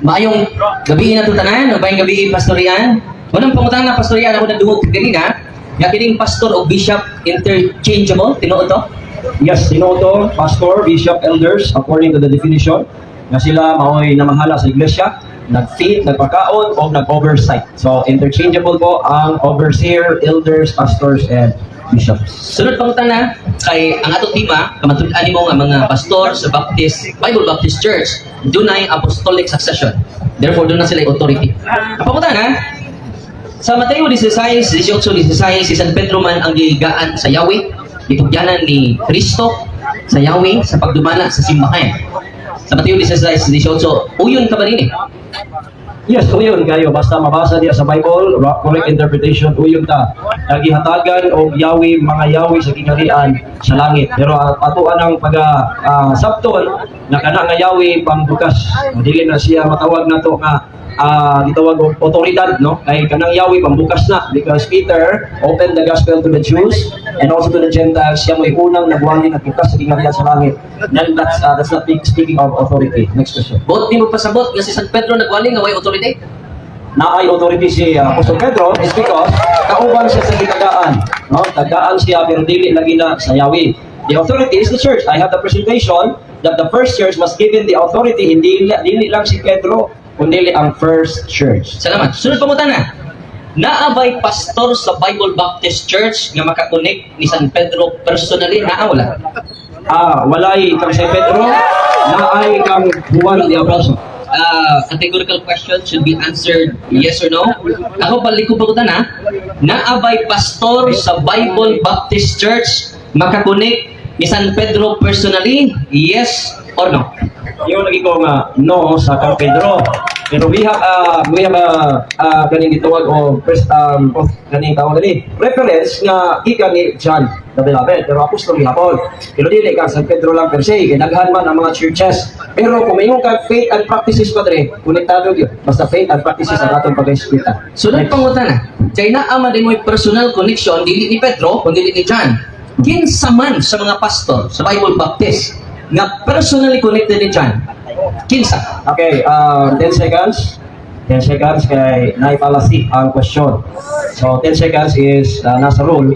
Maayong gabi na tutanan, mabayong gabi pastorian. Unang pangutan na pastorian ako na dungog kanina, nga kining pastor o bishop interchangeable, tinuod to? Yes, tinuto, pastor, bishop, elders, according to the definition, na sila mao'y namanghala sa iglesia, nag-feed, nagpakaon, o nag-oversight. So, interchangeable po ang overseer, elders, pastors, and bishops. Sunod pangutan na, kay ang atong tema, kamatulaan mo nga mga pastor sa Baptist, Bible Baptist Church, dunay apostolic succession. Therefore, doon na sila authority. Ang pangutan na, sa Mateo 16, 18, 16, si San Pedro man ang gigaan sa Yahweh, itugyanan ni Kristo sa Yahweh sa pagdumala sa simbahan. Sa Mateo 16, 18, uyon ka ba rin eh? Yes, uyon kayo. Basta mabasa niya sa Bible, correct interpretation, uyon ta. Nagihatagan o Yahweh, mga Yahweh sa kingharian sa langit. Pero patuan ang pag-sabton na kana nga Yahweh pangbukas. Dili na siya matawag na to nga gitawag og otoridad, no? Kay kanang Yahweh pambukas na because Peter opened the gospel to the Jews and also to the Gentiles. Siya mo'y unang nagwali nagbukas sa kingharian sa langit. Then that's not speaking of authority. Next question. Bot di mo pasabot nga si San Pedro nagwaling nga way authority? Na ay authority si Apostol Pedro is because kauban siya sa gitagaan, no? Tagaan siya pero dili lagi na sa Yahweh. The authority is the church. I have the presentation that the first church was given the authority, hindi lang si Pedro, kundi ang first church. Salamat. Sunod pangutan na. Naabay pastor sa Bible Baptist Church nga makakonek ni San Pedro personally? Wala. Walay kang si Pedro, naay kang Juan the Apostle. Categorical question should be answered yes or no. Ako balik ko pangutan na. Naabay pastor sa Bible Baptist Church makakonek ni San Pedro personally? Yes or no? Yung lagi ko nga no sa kang Pedro. Pero we have ganing gitawag o ganing tawag gani reference nga gikan ni John the Beloved, pero apostol gihapon. Pero dili ka San Pedro lang per se, kay daghan man ang mga churches. Pero kung mayong kang faith and practices padre, konektado gyud. Basta faith and practices ang atong pag-eskwita. Sunod pangutan na. Kay naama din mo personal connection dili ni Pedro kundi dili ni John. Kinsa man sa mga pastor sa Bible Baptist nga personally connected ni John? Kinsa? Okay, 10 seconds. 10 seconds kay naipalasi ang question. So 10 seconds is nasa rule.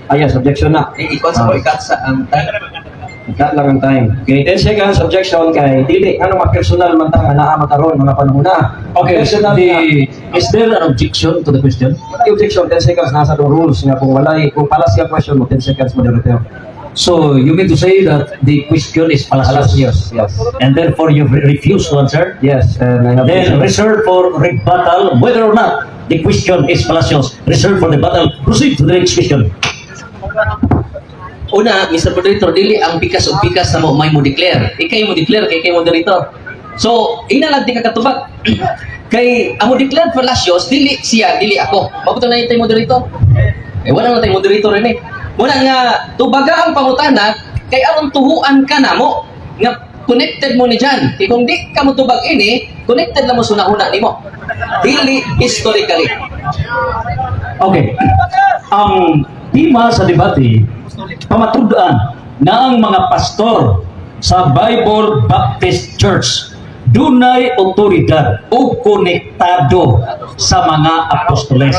Yes, objection na. Ikaw sa ikat sa ang Ikat lang ang time. Okay, 10 seconds, objection kay dili. Ano mga personal man ta nga naa makaroon mga panahon na. Okay, personal Is there an objection to the question? objection, 10 seconds nasa the rules nga kung palasi ang question mo, 10 seconds moderator. So you mean to say that the question is fallacious, Yes. and therefore you refuse to answer? Yes, and I have Then reserve for rebuttal whether or not the question is fallacious. Reserve for rebuttal. Proceed to the next question. Una, Mr. Moderator, dili ang pikas o pikas na mo may mo declare. Ikay mo declare, kay moderator. So, inalagdi ka katubag. Kay ang mo declare fallacious, dili siya, dili ako. Mabuto na yung moderator. Wala na tayong moderator rin eh. Muna nga, tubaga ang pangutana, kay aron tuhuan ka na mo, nga connected mo ni John. Kaya kung di ka mo tubag ini, connected lang mo sunahuna ni mo. Dili historically. Okay. Ang tema sa debate, pamatudaan na ang mga pastor sa Bible Baptist Church dunay otoridad o konektado sa mga apostoles.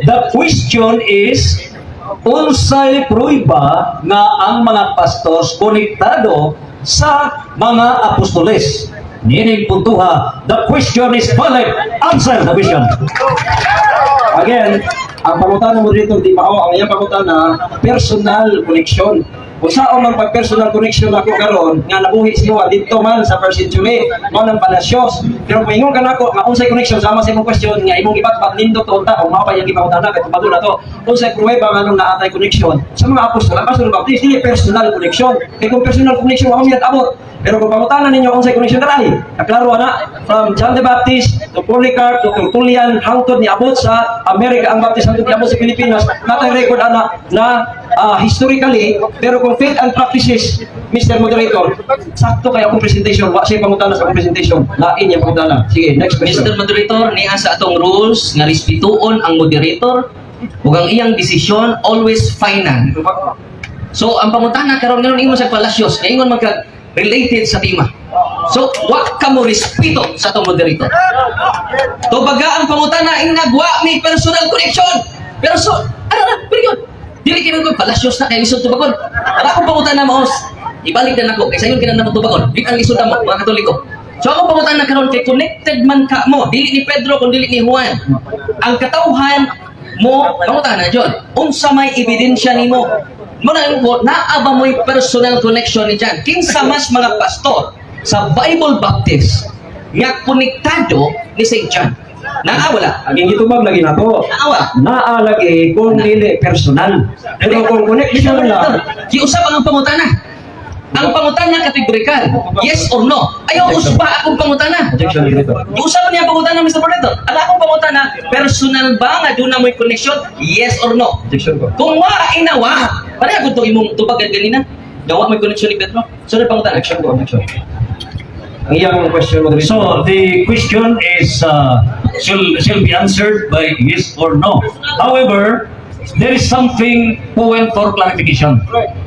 The question is, unsay pruiba nga ang mga pastors konektado sa mga apostoles? Nining puntuha, the question is valid. Answer the question. Again, ang pangutana mo dito, di mao, ang iyang pangutana, personal connection. Kung saan man pag-personal connection ako karon nga nabuhi siya dito man sa first century, mo nang palasyos. Pero kung ingon ka nako, nga unsay connection sama sa imong question nga imong ibatbat nindot unta o mao pa yung ipangutana kay tubado na to. Unsay pruweba nga nung naatay connection sa mga apostol, apostol Baptist, dili personal connection. Kay kung personal connection ako miyak abot. Pero kung pangutanan ninyo unsay connection dali, klaro na from John the Baptist to Polycarp to Tertullian hangtod ni abot sa America ang Baptist hangtod ni abot sa Pilipinas. Natay record ana na historically, pero kung faith and practices, Mr. Moderator, sakto kaya akong presentation, wa siya pangutana sa akong presentation, lain yung pangutana. Sige, next question. Mr. Moderator, niya sa atong rules nga respetuon ang moderator ug ang iyang desisyon always final. So ang pangutana karon ngayon imo sa palasyos, ingon magka related sa tema. So, wa ka mo respeto sa itong moderator. Tubaga ang pangutana, inagwa may personal connection. Ano na, period. Dili kinang ko, palasyos na kay lisod tubagon. Para akong pangutana mo, ibalik na ako, kay sayon kinang tubagon. Di ang lisod mo, mga Katoliko. So akong pangutana karon kay connected man ka mo, dili ni Pedro kung dili ni Juan. Ang katauhan mo, pangutana John, unsa may ebidensya nimo? Muna ko, naaba mo'y personal connection ni John. Kinsa mas mga pastor sa Bible Baptist nga konektado ni St. John. Naawala. Ang gitubag lagi na to. Naawa. Naalagi kung dili personal. Pero kung connection lang, Giusap ang pangutana. Ang pangutana kategorikal. Yes or no? Ayaw usba akong pangutana. objection dito. Giusap niya ang pangutana, Mr. President. Ala akong pangutana, personal ba nga doon na mo'y connection? Yes or no? Objection ko. Kung wa, inawa. Pareha ko ito imong tubagan ganina. Gawa mo'y connection ni Pedro. So, na pangutana. Objection ko, objection. Ang iyang question mo dito. So the question is shall be answered by yes or no. However, there is something point for clarification.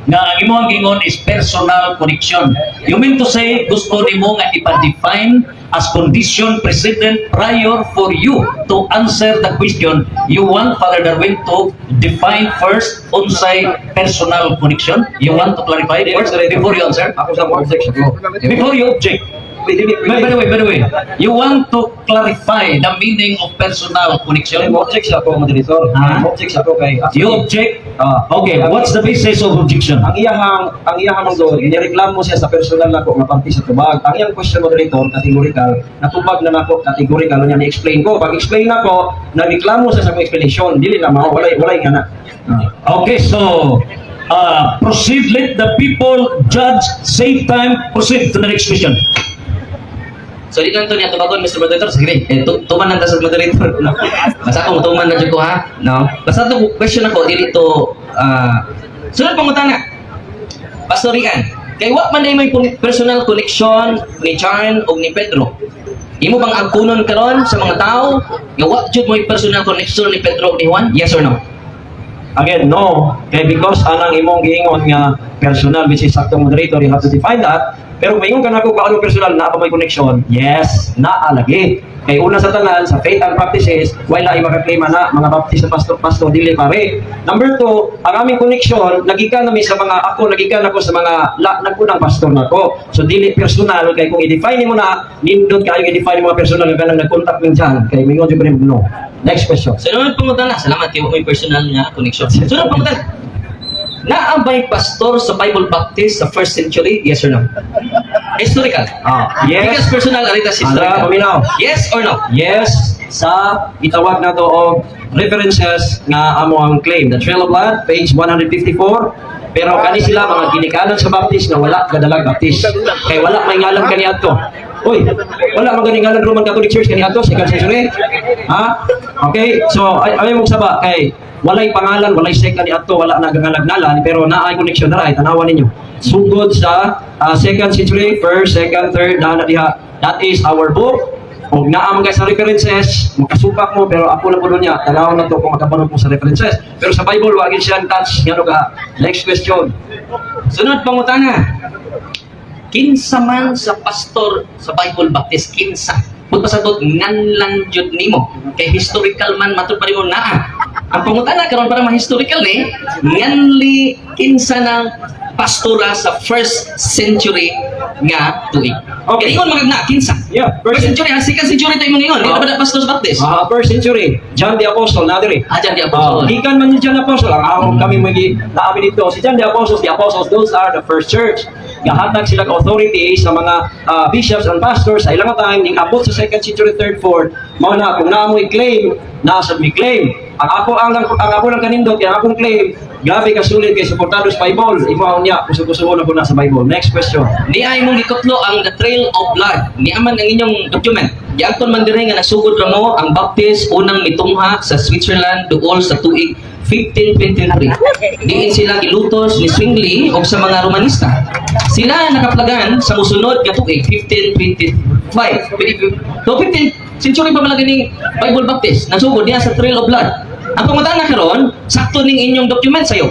Nga ang imong gingon is personal connection. You mean to say gusto nimo nga ipa-define as condition precedent prior for you to answer the question. You want Father Darwin to define first unsay personal connection. You want to clarify first before you answer? Ako sa mga objection ko. Before you object. By the way, you want to clarify the meaning of personal connection? Object siya ko, moderator. Object siya ko kay... You object? Okay, what's the basis of objection? Ang iyahang doon, nireklamo siya sa personal nako nga parte sa tubag. Ang iyang question moderator, categorical, natubag na nako, categorical niya ni-explain ko. Pag explain nako, nagreklamo siya sa akong explanation. Dili na mao, walay nga na. Okay, so proceed. Let the people judge. Save time. Proceed to the next question. So, di lang ito niya tubagon, Mr. Moderator. Sige, tuman lang ta sa moderator. No? Basta ako, tuman na dyan ko, ha? No? Basta ito, question ako, dili ito, sunod pangutana. Pastorian, kay what man na may personal connection ni John o ni Pedro? Imo bang agkunon karon sa mga tao? Nga what jud mo personal connection ni Pedro o ni Juan? Yes or no? Again, no. Kaya because anang imong giingon nga personal, which is sakto moderator, you have to define that. Pero mayon ka na ko kaano personal na pa may connection. Yes, naalagi. Kay una sa tanan sa faith and practices, wala ay makaklaim na mga baptist na pastor dili pare. Number 2, ang aming connection nagikan nami sa mga nagikan ako sa mga nagpunang pastor nako. So dili personal kay kung i-define mo na nindot kayo i-define mo mga personal nga nang nag-contact min diyan kay mayon jud no. Next question. Sunod pangutana. Salamat kay may personal nga connection. Sunod pangutana. Naabay pastor sa Bible Baptist sa 1st century? Yes or no? Historical. Yes. Because personal, aritas Andra, historical. paminaw. Yes or no? Yes, sa itawag na to og references nga amo ang claim. The Trail of Blood, page 154. Pero kani sila mga ginikanan sa Baptist nga wala kadalag Baptist. Kay wala may ngalan kani adto. Uy, wala man ganing ngalan Roman Catholic Church kani adto, second century. Ha? Okay, so ay mo saba kay walay pangalan, walay second ni adto, wala nagangalag-ngalan pero naay connection na ay tanawan ninyo. Sugod sa second century, first, second, third, na diha. That is our book. Og naa man sa references, makasupak mo pero ako na po niya, tanaw na to kung makapanod mo sa references. Pero sa Bible wa gyud siya touch ngano ka. Next question. Sunod pangutana. Kinsa man sa pastor sa Bible Baptist, kinsa? Kung pasagot, nganlan jud nimo. Kay historical man matud pa rin mo naa. Ang pangutana karon para ma-historical ni, nganli kinsa ng pastora sa 1st century nga tuig. Okay. Ingon magagna, kinsa? Yeah, First century, second century tayo mong ingon. Di ba na pastor sa Baptist? First century, John the Apostle na diri. Diyan di apostol. Ikan man ni John the Apostle, ang ahong kami magi naamin dito. Si John the Apostles, those are the first church. Gahatag sila ka authority sa mga bishops and pastors sa ilang time ning abot sa 2nd century, 3rd, 4th. Mao na kung naamoy claim, nasa mi claim. Ang ako lang kanindot, ang akong claim, grabe ka sulit kay suportado sa Bible. Imo niya, kusukusuon ako na sa Bible. Next question. Ni ay mong gikutlo ang The Trail of Blood. Ni aman ang inyong document. Giangton man diri nga nasugod ra mo ang Baptist unang mitungha sa Switzerland duol sa tuig 1523. Diin sila gilutos ni Zwingli o sa mga Romanista. Sila nakaplagan sa musunod nga tuig 1525. So 15th century pa malagi ni Bible Baptist nasugod niya sa Trail of Blood. Ang pangutana karon, sakto ning inyong document sayo.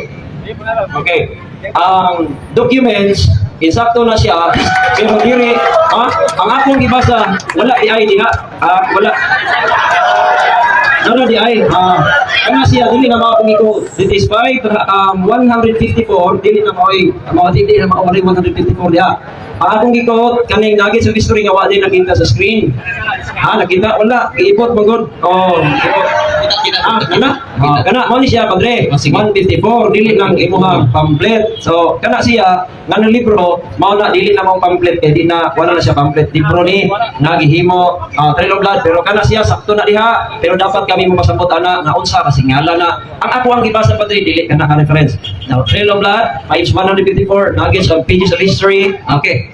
Okay. Ang documents insakto na siya, pero diri, ang akong gibasa, wala di ay diha, wala. Ano di ay, kana siya, dili na mga iko, this is 154, dili na dili na mga 154 diha. Ang akong gikot, kaning nagit sa history nga wala nakita sa screen. Nakita, wala, iipot mo good. Kana mo ni siya padre. 154 dili lang imuha pamphlet. So kana siya nganong libro mao na dili na mao pamphlet kay di na wala na siya pamphlet libro ni nagihimo Trail of Blood pero kana siya sakto na diha pero dapat kami mapasabot ana nga unsa kasi ngala na ang ako ang gibasa padre dili kana ka reference. Now Trail of Blood page 154 nuggets of pages of history. Okay.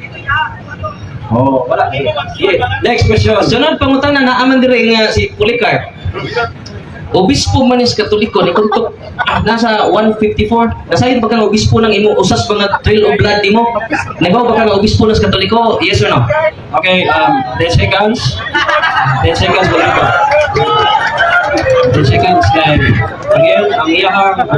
Wala. Sige. Next question. Sunod pangutana na aman dire nga si Policarp. Obispo man is Katoliko ni kuntok nasa 154. Nasayon ba ka nga obispo ng imo usas ba nga Trail of Blood nimo? Nagaw ba ka nga obispo ng Katoliko? Yes or no? Okay, 10 seconds. 10 seconds wala ko. 10 seconds kay again ang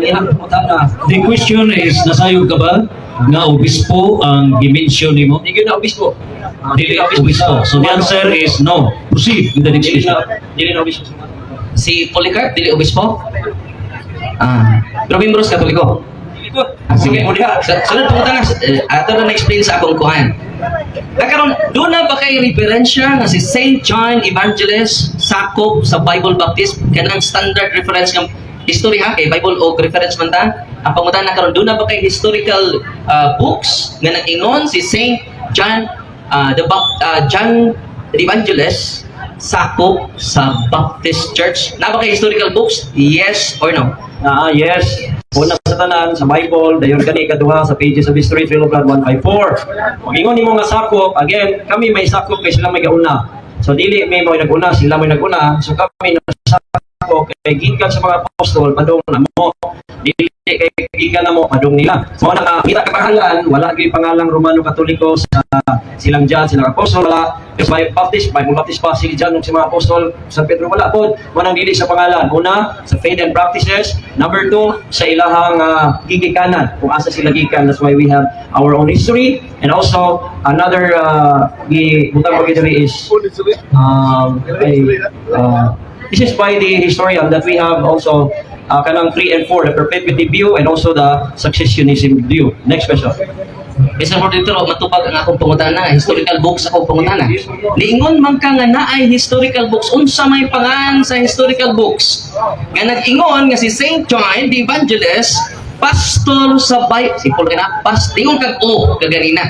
iyang putana. The question is, nasayog ka ba nga obispo ang dimension nimo? Hindi na obispo. Dili obispo. So the answer is no. Proceed with the next question. Dili na obispo. Si Policarp dili obispo? Pero membros Katoliko. Sige, sunod pangutana ato na explain sa akong kuhan. Nagkaroon, doon na ba kay referensya nga si Saint John Evangelist sakop sa Bible Baptist kanang standard reference ng history ha kay Bible o reference man ta? Ang pangutan na karon doon na ba kay historical books nga nag-ingon si Saint John John the Evangelist sakop sa Baptist Church? Na ba kay historical books? Yes or no? Yes. Una sa tanan sa Bible, dayon kani kaduha sa pages of history Trail of Blood 154. Mogingon nimo nga sakop, again, kami may sakop kay sila may gauna. So dili may mo naguna, sila may naguna. So kami nasakop kay gikan sa mga apostol padung na mo. Dili kay gikan na mo padung nila. So nakita ka pangalan, wala gyud pangalang Romano Katoliko sa silang John, silang apostol wala. Kasi Bible Baptist pa si John sa mga apostol sa Pedro wala pod. Manang dili sa pangalan. Una, sa faith and practices. Number 2, sa ilahang gigikanan. Kung asa sila gikan, that's why we have our own history. And also, another butang pagkitari is this is by the historian that we have also kanang 3 and 4, the perpetuity view and also the successionism view. Next question. Isa mo dito, matupag ang akong pangutana, historical books akong pangutana. Niingon man ka nga naay historical books, unsa may pangan sa historical books. Nga nag-ingon nga si Saint John the Evangelist, pastor sa Bible, si Paul kana, ingon kag kaganina.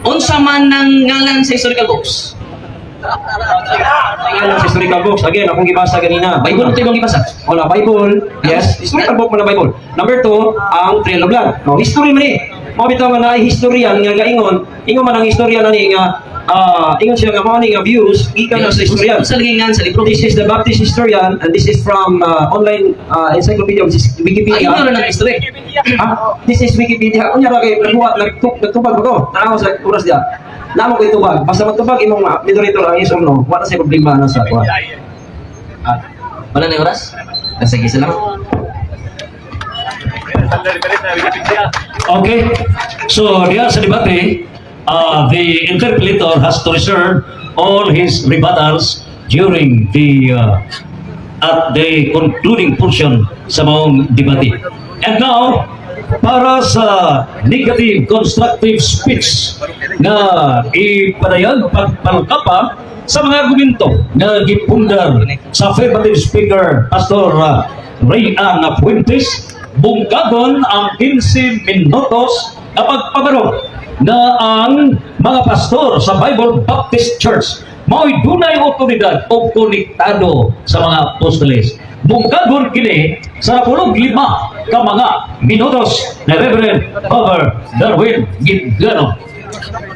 Unsa man nang ngalan sa historical books? Ngalan sa historical books. Again, akong gibasa ganina. Bible ito yung ibasa. Wala, Bible. Yes, historical book mo na Bible. Number 2, ang Trail of Blood. No, history man Mo bitaw nga na historian nga ingon man ang historian ani nga ingon siya nga mo ni nga views gikan na sa historian. Sa lingan sa libro. This is the Baptist historian and this is from online encyclopedia which is Wikipedia. Ayun na history. This is Wikipedia. Unya ra kay nagbuhat nagtubag ko. Tanaw sa oras dia. Namo ko itubag. Basta magtubag imong moderator ang isom no. Wala sa problema na sa kuha. Wala na yung oras? Sige, salamat. Okay, so diyan sa debate, the interpreter has to reserve all his rebuttals during the at the concluding portion sa maong debate. And now, para sa negative constructive speech na ipadayag pagpalkapa sa mga argumento na gipundar sa affirmative speaker Pastor Ray Ann Fuentes, bungkagon ang 15 minutos na pagpabarog na ang mga pastor sa Bible Baptist Church mao'y dunay otoridad o konektado sa mga apostoles. Bungkagon kini sa 15 ka mga minutos na Reverend Father Darwin Gidgano.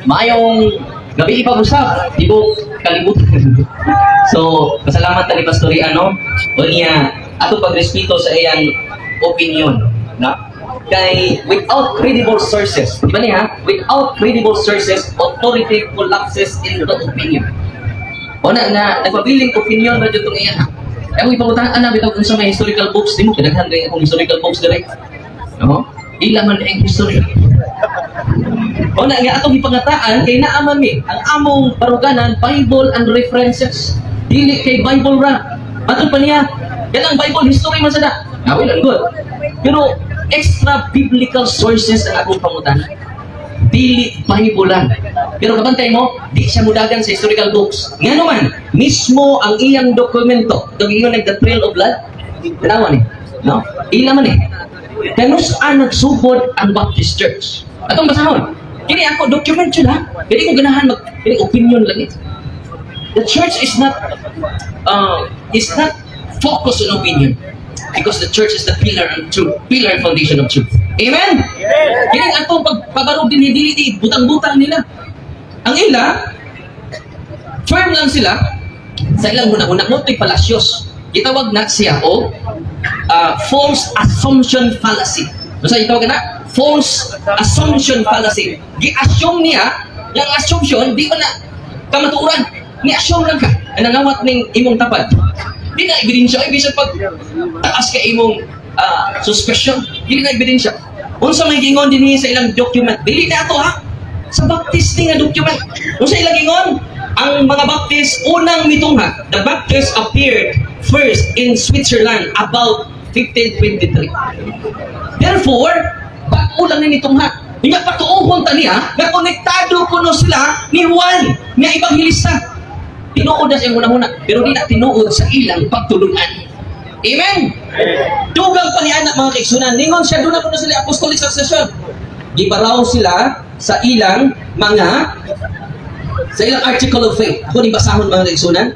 Maayong gabi ipag-usap, di ko kalimutan. So, pasalamat na ni Pastor Ano, o niya, ato pagrespeto sa iyang opinion, na? Kay, without credible sources, di ba niya, without credible sources, authority collapses in the opinion. O na nagpabiling opinion na dito itong iyan, ha? Kaya kung ipagutahan, bitaw kung sa may historical books, di mo, kadaghan rin akong historical books direct. No? Ila man ang history. O na nga atong ipangataan kay naaman mi ang among baruganan Bible and references. Dili kay Bible ra. Ato pa niya, yan ang Bible history man sada. Well and good. Pero extra biblical sources ang akong pangutan. Dili Bible lang. Pero kabantay mo, di siya mudagan sa historical books. Nga naman, mismo ang iyang dokumento, itong ingon the Trail of Blood, tanawan eh. No? Ila man eh. Kaya saan nagsugod ang Baptist Church? Atong basahon. Kini ako, document yun ha. Hindi ko ganahan kini opinion lang eh. The church is not focused on opinion. Because the church is the pillar and truth, pillar and foundation of truth. Amen? Kini atong pagpabarog din dili butang-butang nila. Ang ila, firm lang sila sa ilang hunang-hunang multi-palacios. Gitawag na siya o false assumption fallacy. Ano sa itawag na? False assumption fallacy. Gi-assume niya, yung assumption, di ba na kamatuuran? Ni-assume lang ka. Ang nangawat ng imong tapad. Di na ebidensya. Ay, bisan pag taas ka imong suspicion, di na ebidensya. Unsa may gingon din sa ilang document. Dili na ito ha. Sa Baptist nga document. Unsa ilang gingon? Ang mga Baptist unang mitungha. The Baptist appeared first in Switzerland about 1523. Therefore, bago lang ni nitungha. Nga patuohon ta niya, na konektado kuno sila ni Juan, nga Ebanghilista. Tinuod na siyang una-una, pero di na tinuod sa ilang pagtulungan. Amen? Dugang pa niya anak mga kaigsunan. Ningon siya, doon na kuno sila apostolic succession. Gibaraw sila sa ilang article of faith. Ako ni basahon mga kaigsunan.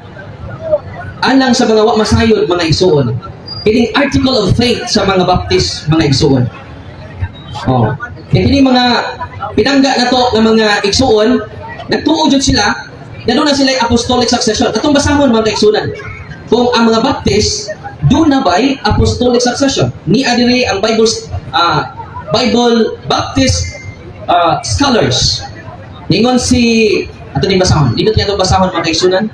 Alang sa mga masayod mga igsuon. Kining article of faith sa mga Baptist mga igsuon. Oh. Kini mga pinangga na to ng mga igsuon, nagtuod jud sila na doon na sila apostolic succession. Atong basahon mga kaigsunan. Kung ang mga Baptist doon na ba'y apostolic succession? Ni adire ang Bible Baptist scholars. Ningon si ato ni basahon. Dito niya itong basahon mga kaigsunan.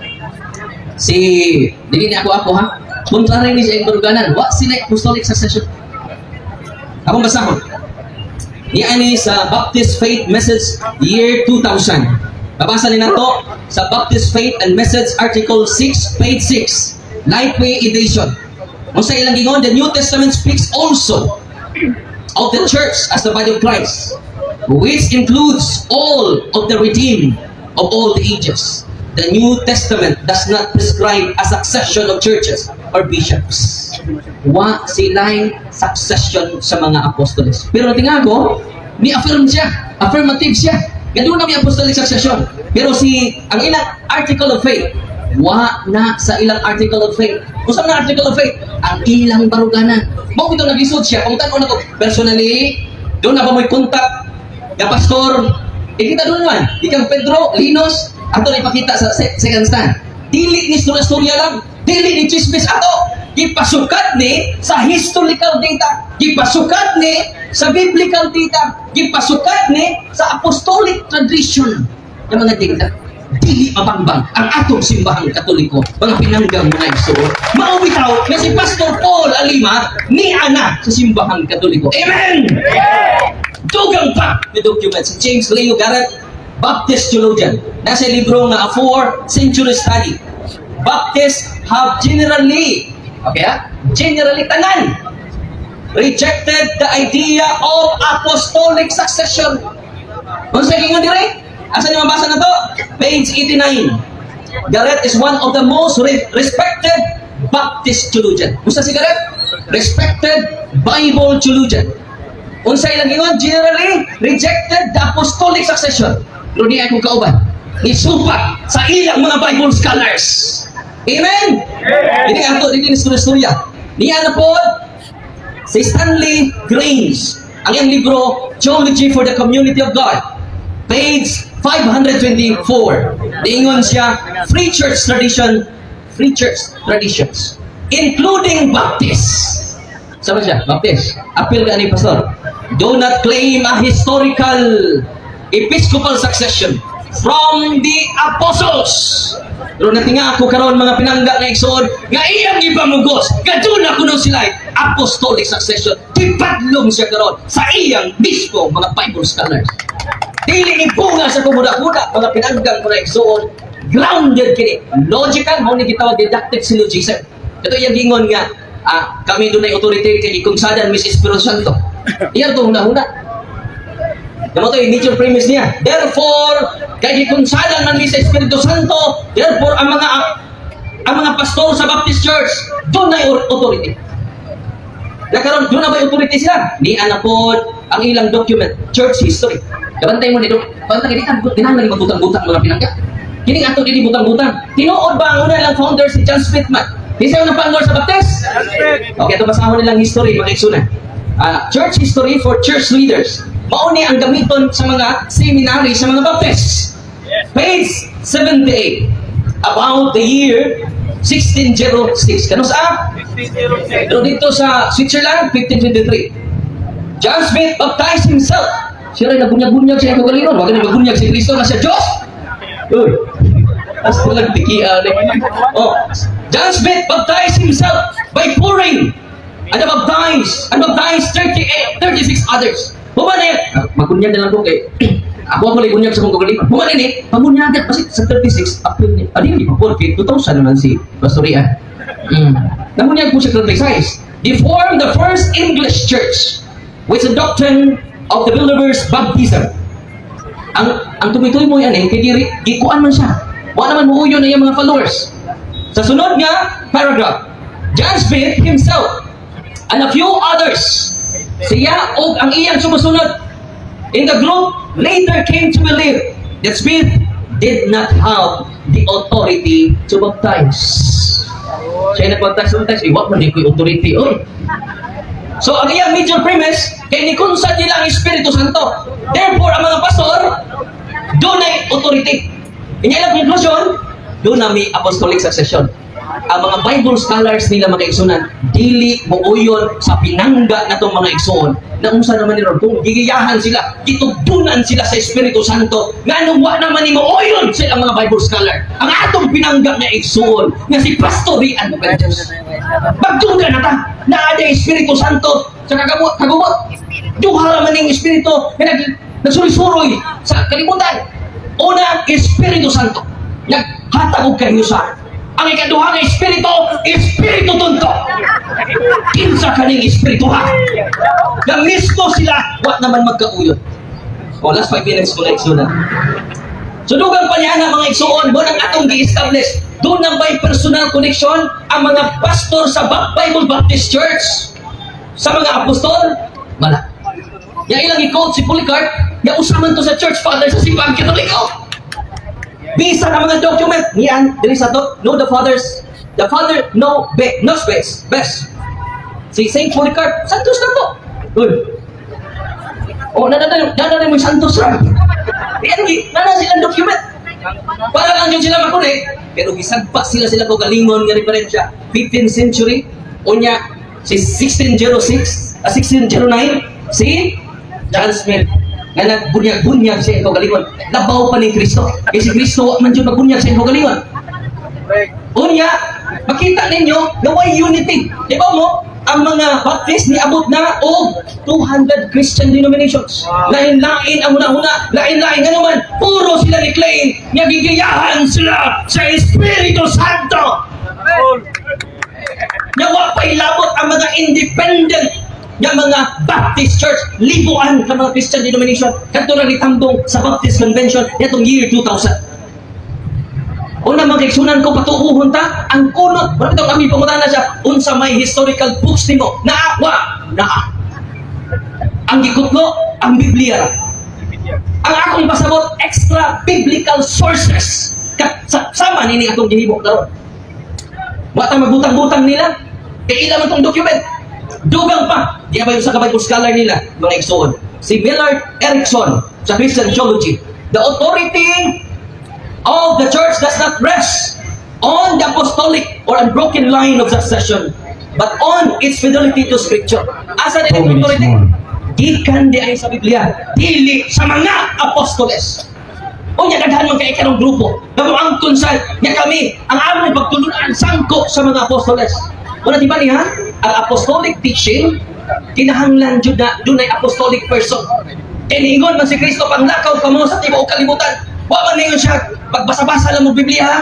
Dili ni ako ha. Kontrary ni sa Igbaruganan. Wa sila apostolic succession. Akong basahon. Ni sa Baptist Faith Message year 2000. Babasa ni nato sa Baptist Faith and Message Article 6, page 6. Lightway edition. Kung sa ilang gingon, the New Testament speaks also of the church as the body of Christ, which includes all of the redeemed of all the ages. The New Testament does not prescribe a succession of churches or bishops. Wa sila'y succession sa mga apostoles. Pero tingnan ko, ni-affirm siya. Affirmative siya. Ganun na may apostolic succession. Pero ang ilang article of faith, wa na sa ilang article of faith. Kung saan na article of faith? Ang ilang baruganan. Bakit ito nag-isod siya? Kung tanong na ko, personally, doon na ba may contact na pastor? Kita doon naman. Ikang Pedro, Linos, ato na ipakita sa second stand. Dili ni storya lang. Dili ni chismis ato. Gipasukat ni sa historical data. Gipasukat ni sa biblical data. Gipasukat ni sa apostolic tradition. Yung mga data. Dili mabangbang ang atong simbahang Katoliko. Mga pinanggang mga igsoon. Maubitaw na si Pastor Paul Alima ni ana sa simbahang Katoliko. Amen! Dugang pa na document si James Leo Garrett, Baptist theologian. Nasa libro nga A 4th Century Study. Baptists have generally tanan rejected the idea of apostolic succession. Kung sa gingon dire, asa niyo mabasa na to? Page 89. Garrett is one of the most respected Baptist theologian. Usa si Garrett? Respected Bible theologian. Unsa ilang gingon? Generally rejected the apostolic succession. Pero di akong kauban. Isupat sa ilang mga Bible scholars. Amen? Hindi nga ito, hindi nistorya. Niya na po, si Stanley Grange, ang iyang libro, Theology for the Community of God, page 524. Diingon siya, free church traditions, including Baptists. Sama siya, Baptist. Appeal ka ni Pastor. Do not claim a historical episcopal succession from the apostles. Pero natinga ako karon mga pinangga nga igsoon nga iyang ipamugos. Kaduna kuno sila apostolic succession. Tipadlong siya karon sa iyang mismo mga Bible scholars. Dili ipunga sa kumuda-kuda mga pinanggang mga igsoon. Grounded kini. Logical mo ni gitawag deductive syllogism. Ito yung gingon nga kami doon ay authority kay ikungsadan Miss Espiritu Santo. Iyan to huna-huna. Naman ito yung major premise niya. Therefore, kay ikungsadan man Miss Espiritu Santo, therefore ang mga pastor sa Baptist Church, doon ay authority. Nakaroon, doon na may authority sila. Ni anapod ang ilang document, church history. Kabantay mo nito, pagkatang dinang magbutang-butang mga pinangga. Kini ato dili butang-butang. Tinuod ba ang una lang founder si John Smithman? Isa yung founder sa Baptist? Okay, ito basahon nilang history, mga igsunan. Church history for church leaders. Mauni ang gamiton sa mga seminary sa mga Baptist. Page 78. About the year 1606. Kano sa? 1606. Pero dito sa Switzerland, 1523. John Smith baptized himself. Siya rin nagunyag-gunyag siya ang kagaliron. Huwag na magunyag si Kristo na siya Diyos. Uy. As walang tikian eh. Oh. John Smith baptized himself by pouring and baptized 36 others. Bumalik. Magunyag na lang ko kay ako lang gunyag sa mong kagaliron. Bumalik ni. Pagunyagan kasi sa 36 April ni. Adi hindi pa po kay 2000 naman si Pastoria. Nagunyag po siya 36. He formed the first English church with the doctrine of the believers' baptism. Ang tumituloy mo yan kay diri gikuan man siya. Wa naman muuyo na yung mga followers. Sa sunod nga paragraph, John Smith himself and a few others, siya o ang iyang sumusunod in the group later came to believe that Smith did not have the authority to baptize. Siya nagpagtas-baptize, iwag man di ko'y authority. Oy. So, ang iyang major premise, kay nikunsad nila ang Espiritu Santo. Therefore, ang mga pastor, doon ay authority. Inyong conclusion, doon na may apostolic succession. Ang mga Bible scholars nila mga igsunan, dili muuyon sa pinangga na itong mga igsuon, na unsa naman nila, kung gigiyahan sila, gitugtunan sila sa Espiritu Santo, nga nung wa naman ni muuyon sila mga Bible scholar. Ang atong pinangga na igsuon, nga si Pastorian Benjus. Magtungga na ta, na ada Espiritu Santo sa kagumot. Duha naman ng Espiritu na nagsulisuroy sa kalimutan. Una, Espiritu Santo. Naghatag og kayo sa ang ikaduha nga Espiritu, Espiritu Tunto. Kinsa kaning Espiritu ha? Na mismo sila, wa naman magkauyon. O, last 5 minutes ko na igsunan. So, dugang pa niya na mga igsuon, mo nang atong gi-establish. Doon ang may personal connection ang mga pastor sa Bible Baptist Church. Sa mga apostol, wala. Yang ilang i-quote si Polycarp, yang usaman to sa church father sa Simbang Katoliko. Bisa na mga document niyan, dili sa to, know the fathers. The father knows best. Si Saint Polycarp, Santos na to. Uy. O, nananay mo yung Santos ra. Nana silang document. Para lang yun sila makunik. Pero gisagpa sila ko galingon nga referensya. 15th century, unya, si 1606, 1609, si John Smith. Nga nagbunyag-bunyag sa ikaw galingon. Nabaw pa ni Kristo. Kasi Kristo man dyan magbunyag sa ikaw galingon. Unya, makita ninyo na may unity. Di ba mo, ang mga Baptist ni abot na o 200 Christian denominations. Lain-lain ang una-una, lain-lain nga naman, puro sila ni claim, nagigiyahan sila sa Espiritu Santo. Nawa pa'y labot ang mga independent ng mga Baptist Church, libuan ka mga Christian denomination, kanto na ritambong sa Baptist Convention itong year 2000. Una mga kaigsunan ko, patuuhon ta, ang kunot, marami itong kami pangutan na siya, unsa may historical books nimo, ang gikutlo, ang Biblia. Ang akong pasabot, extra biblical sources, sama nini atong gihibok daw. Wata magbutang-butang nila, kaya ilang itong document. Dugang pa, di ba yung sa Bible scholar nila, mga igsoon. Si Millard Erickson sa Christian Theology. The authority of the church does not rest on the apostolic or unbroken line of succession, but on its fidelity to Scripture. Asa din ang authority? Gikan di ay sa Biblia, dili sa mga apostoles. O niya daghan man kay karong grupo. Nagumangkon sa niya kami ang among pagtulunan sangko sa mga apostoles. Wala di ba niya? Ang apostolic teaching kinahanglan jud na dunay apostolic person. Kiningon man si Kristo panglakaw pa mo sa tibuok kalibutan. Wa man ningon siya pagbasa-basa lang mo Biblia ha.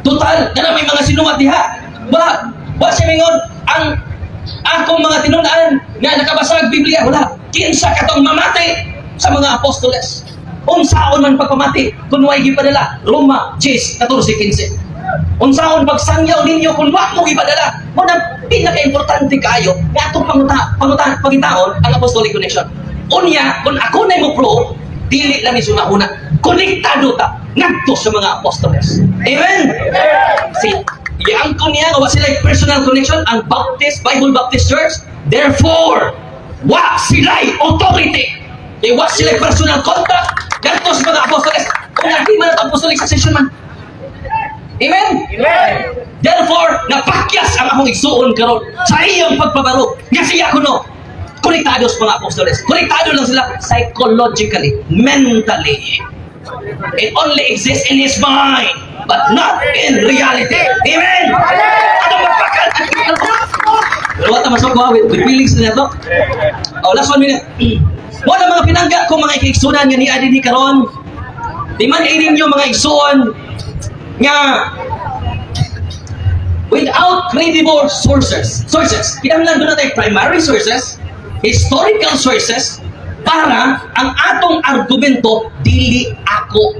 Total, kana may mga sinumat diha. Wa siya mingon ang akong mga tinunan nga nakabasa og Biblia wala. Kinsa katong mamatay sa mga apostoles. Unsaon man pagpamati kung way gipadala Roma 10:14-15. Unsaon pagsangyaw ninyo kung wa mo gipadala. Mo na pinaka-importante kayo nga atong pangitaon ang apostolic connection. Unya kung ako na mo pro dili lang ni sunahuna konektado ta ngadto sa mga apostoles. Amen. Si yang ko niya wa sila personal connection ang Bible Baptist Church. Therefore, wa sila authority. Wa sila personal contact ngadto sa mga apostoles. Kung hindi man ito apostolic succession man. Amen? Amen. Therefore, napakyas ang akong igsuon karon sa iyong pagpabaro. Nga siya kuno. Konektado sa mga apostoles. Konektado lang sila psychologically, mentally. It only exists in his mind, but not in reality. Amen? Ano magpakal? Pero wata masok ko with feelings na ito. Oh, last 1 minute. Wala mga pinangga ko mga ikigsunan nga ni Adi karon. Di man iring nyo mga igsuon nga without credible sources. Kinahanglan doon natin primary sources, historical sources, para ang atong argumento dili ako.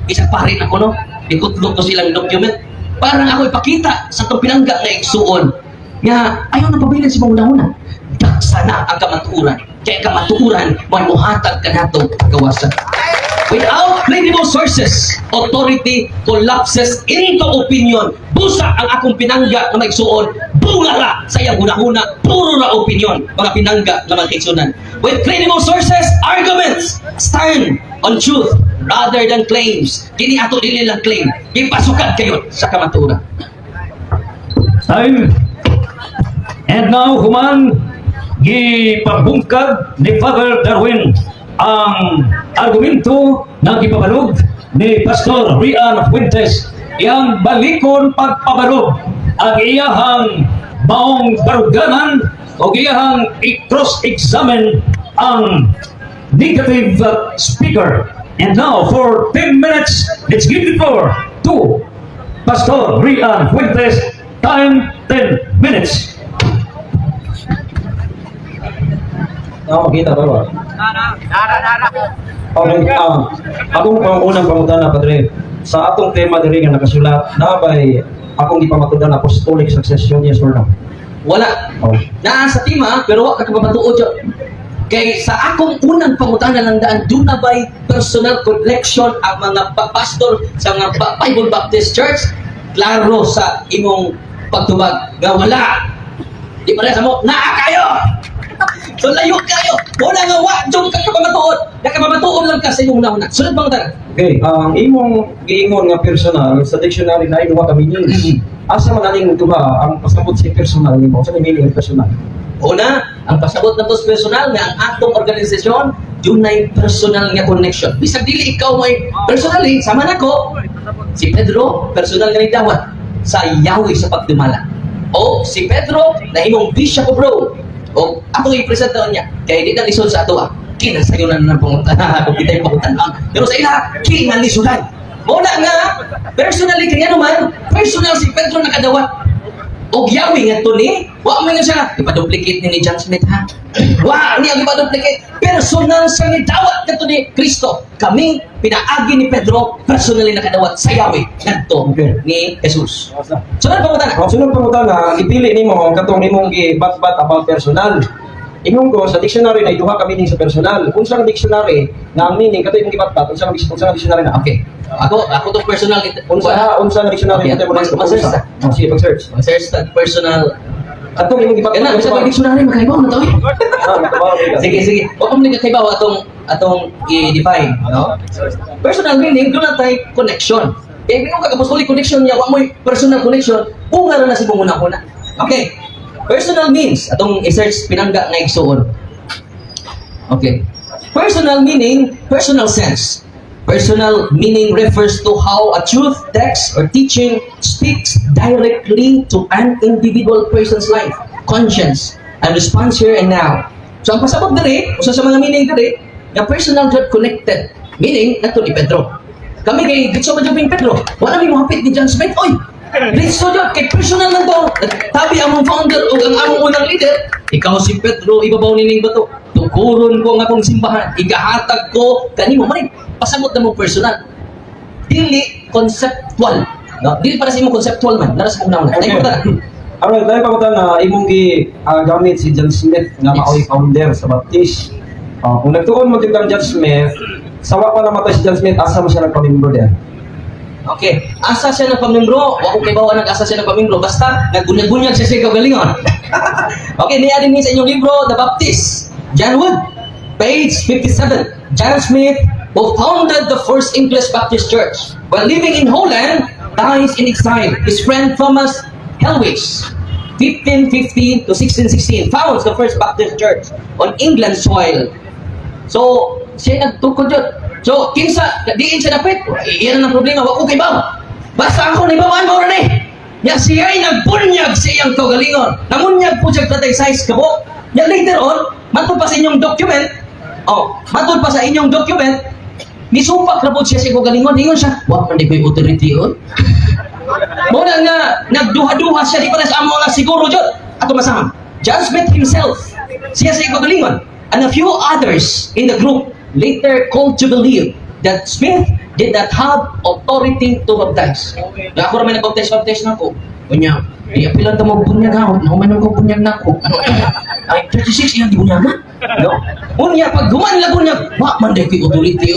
Isa pa rin ako, no? Ikutlog ko silang document. Parang ako ipakita sa itong pinangga na igsuon nga ayaw na pabilin si mauna-una. Daksa na ang kamatuuran. Kaya kamatuuran, may muhatag ka na itong kawasan. Without credible sources, authority collapses into opinion. Busa ang akong pinangga na maigsuon. Bungara sa iyang huna-huna. Puro na opinion. Mga pinangga na magigsunan. With credible sources, arguments stand on truth rather than claims. Kini ato dili lang claim. Ipasukat kayo sa kamaturan. Time. And now, human, gipabungkag ni Father Darwin ang argumento na gipabalog ni Pastor Rian Fuentes. Iyang balikon pagpabalog ang iyahang maong baruganan o iyahang i-cross-examine ang negative speaker. And now, for 10 minutes, let's give the floor to Pastor Rian Fuentes. Time, 10 minutes. Nakakita ba ba? Okay, akong unang pangutana, Padre, sa atong tema diri nga nakasulat, nabay akong ipamatudan apostolic succession, yes or no? Wala. Oh. Naa sa tima, pero wala ka kapapatuod yun. Kay sa akong unang pangutana lang daan, doon na ba'y personal connection ang mga pastor sa mga Bible Baptist Church? Klaro sa imong pagtubag nga wala. Di pa rin sa mo, naa kayo! So layo kayo! Wala nga wa! Diyon ka kapamatuod! Nakapamatuod lang ka sa imong una-una. Sunod bang tanan? Okay, ang imong giingon nga personal sa dictionary na inuwa ka meanings. Asa man aning tuba ang pasabot si personal nimo? Sa meaning ng personal? Una, ang pasabot na tos personal nga ang atong organisasyon, yun na personal nga connection. Bisag dili ikaw may personally, sama na ko. Si Pedro, personal nga ni dawat sa Yahweh sa pagdumala. O si Pedro, na imong bishop of Rome. O ako i-present doon niya. Kaya hindi na lisod sa ato kinasayo na ng pangutan. Kung kita yung pangutan lang. Pero sa ila, kinalisodan. Muna nga, personally kaya naman, personal si Pedro nakadawat. O Yahweh nga ito ni, wala mo nga siya, ipaduplicate ni John Smith ha. Wala niya ipaduplicate. Personal siya ni dawat nga ito ni Kristo. Kami, pinaagi ni Pedro, personally nakadawat sa Yahweh nga ito ni Jesus. Sunod pa mo tanan. Sunod pangutana, ipili nimo katong imong gibat-bat about personal. Ingon ko sa dictionary na iduha ka meaning sa personal. Unsang dictionary na ang meaning kato imong gibat-bat, unsang dictionary na. Okay. Ako to personal. Unsa na dictionary Okay, kato mo mag-search ta. Sige, pag-search. Mag-search tag personal. Katong imong gibat-bat. Kana sa dictionary magkaibaw na to eh. Sige. Wa man kakaibaw atong i-define, no? Personal meaning do na tay connection. Kaya binong kakapostolic connection niya, wa mo'y personal connection, bunga na si muna. Okay. Personal means, atong i-search pinangga nga igsuon. Okay. Personal meaning, personal sense. Personal meaning refers to how a truth, text, or teaching speaks directly to an individual person's life, conscience, and response here and now. So ang pasabot diri, usa sa mga meaning diri, nga personal jud connected. Meaning, nato ni Pedro. Kami kay Gitso ba jud Pedro? Wala mi mohapit ni John Smith. Oy, Gitso jud kay personal lang to. Tabi among founder o ang among unang leader. Ikaw si Pedro, ibabaw nining bato. Tukuron ko ang akong simbahan. Igahatag ko kanimo man. Pasabot na mo personal. Dili conceptual. No? Dili para sa imo conceptual man. Naras mong nauna. Okay. Okay. Alright, dahil pa na imong gamit si John Smith nga maoy founder sa Baptist. Kung nagtuon mo kang John Smith, sawa pa namatay si John Smith, asa mo siya nagpamimbro diyan? Okay. Asa siya nagpamimbro? Wa ko kay bawa nag-asa siya nagpamimbro. Basta nagbunyag-bunyag siya siya kagalingon. Okay, niya din sa inyong libro, The Baptist. John Wood, page 57. John Smith, who founded the first English Baptist Church, while living in Holland, dies in exile. His friend Thomas Helwich, 1550 to 1616, founds the first Baptist Church on England soil. So, siya nagtukod yun. So, kinsa, diin siya napit. Iyan ang problema, wako kay baw. Basta ako naibawan mo rin eh. Ya siya ay nagbunyag sa iyang kagalingon. Namunyag po siya tatay size kabo. Ya later on, matod pa sa inyong document, matod pa sa inyong document, nisupak na po siya sa kagalingon. Ingon siya, wak man di ko'y authority yun. Muna nga, nagduha-duha siya di para sa amo nga siguro dyan. Ato masama. John Smith himself, siya sa kagalingon, and a few others in the group later called to believe that Smith did not have authority to baptize. Na ako naman nag-baptize na ako. Kunya, iyapilan ta mo bunyag ha. Nahuman ko bunyag na ako. Ay, 36 yan di bunyag ha. No? Unya, pag gumanlag bunyag, manday ko authority.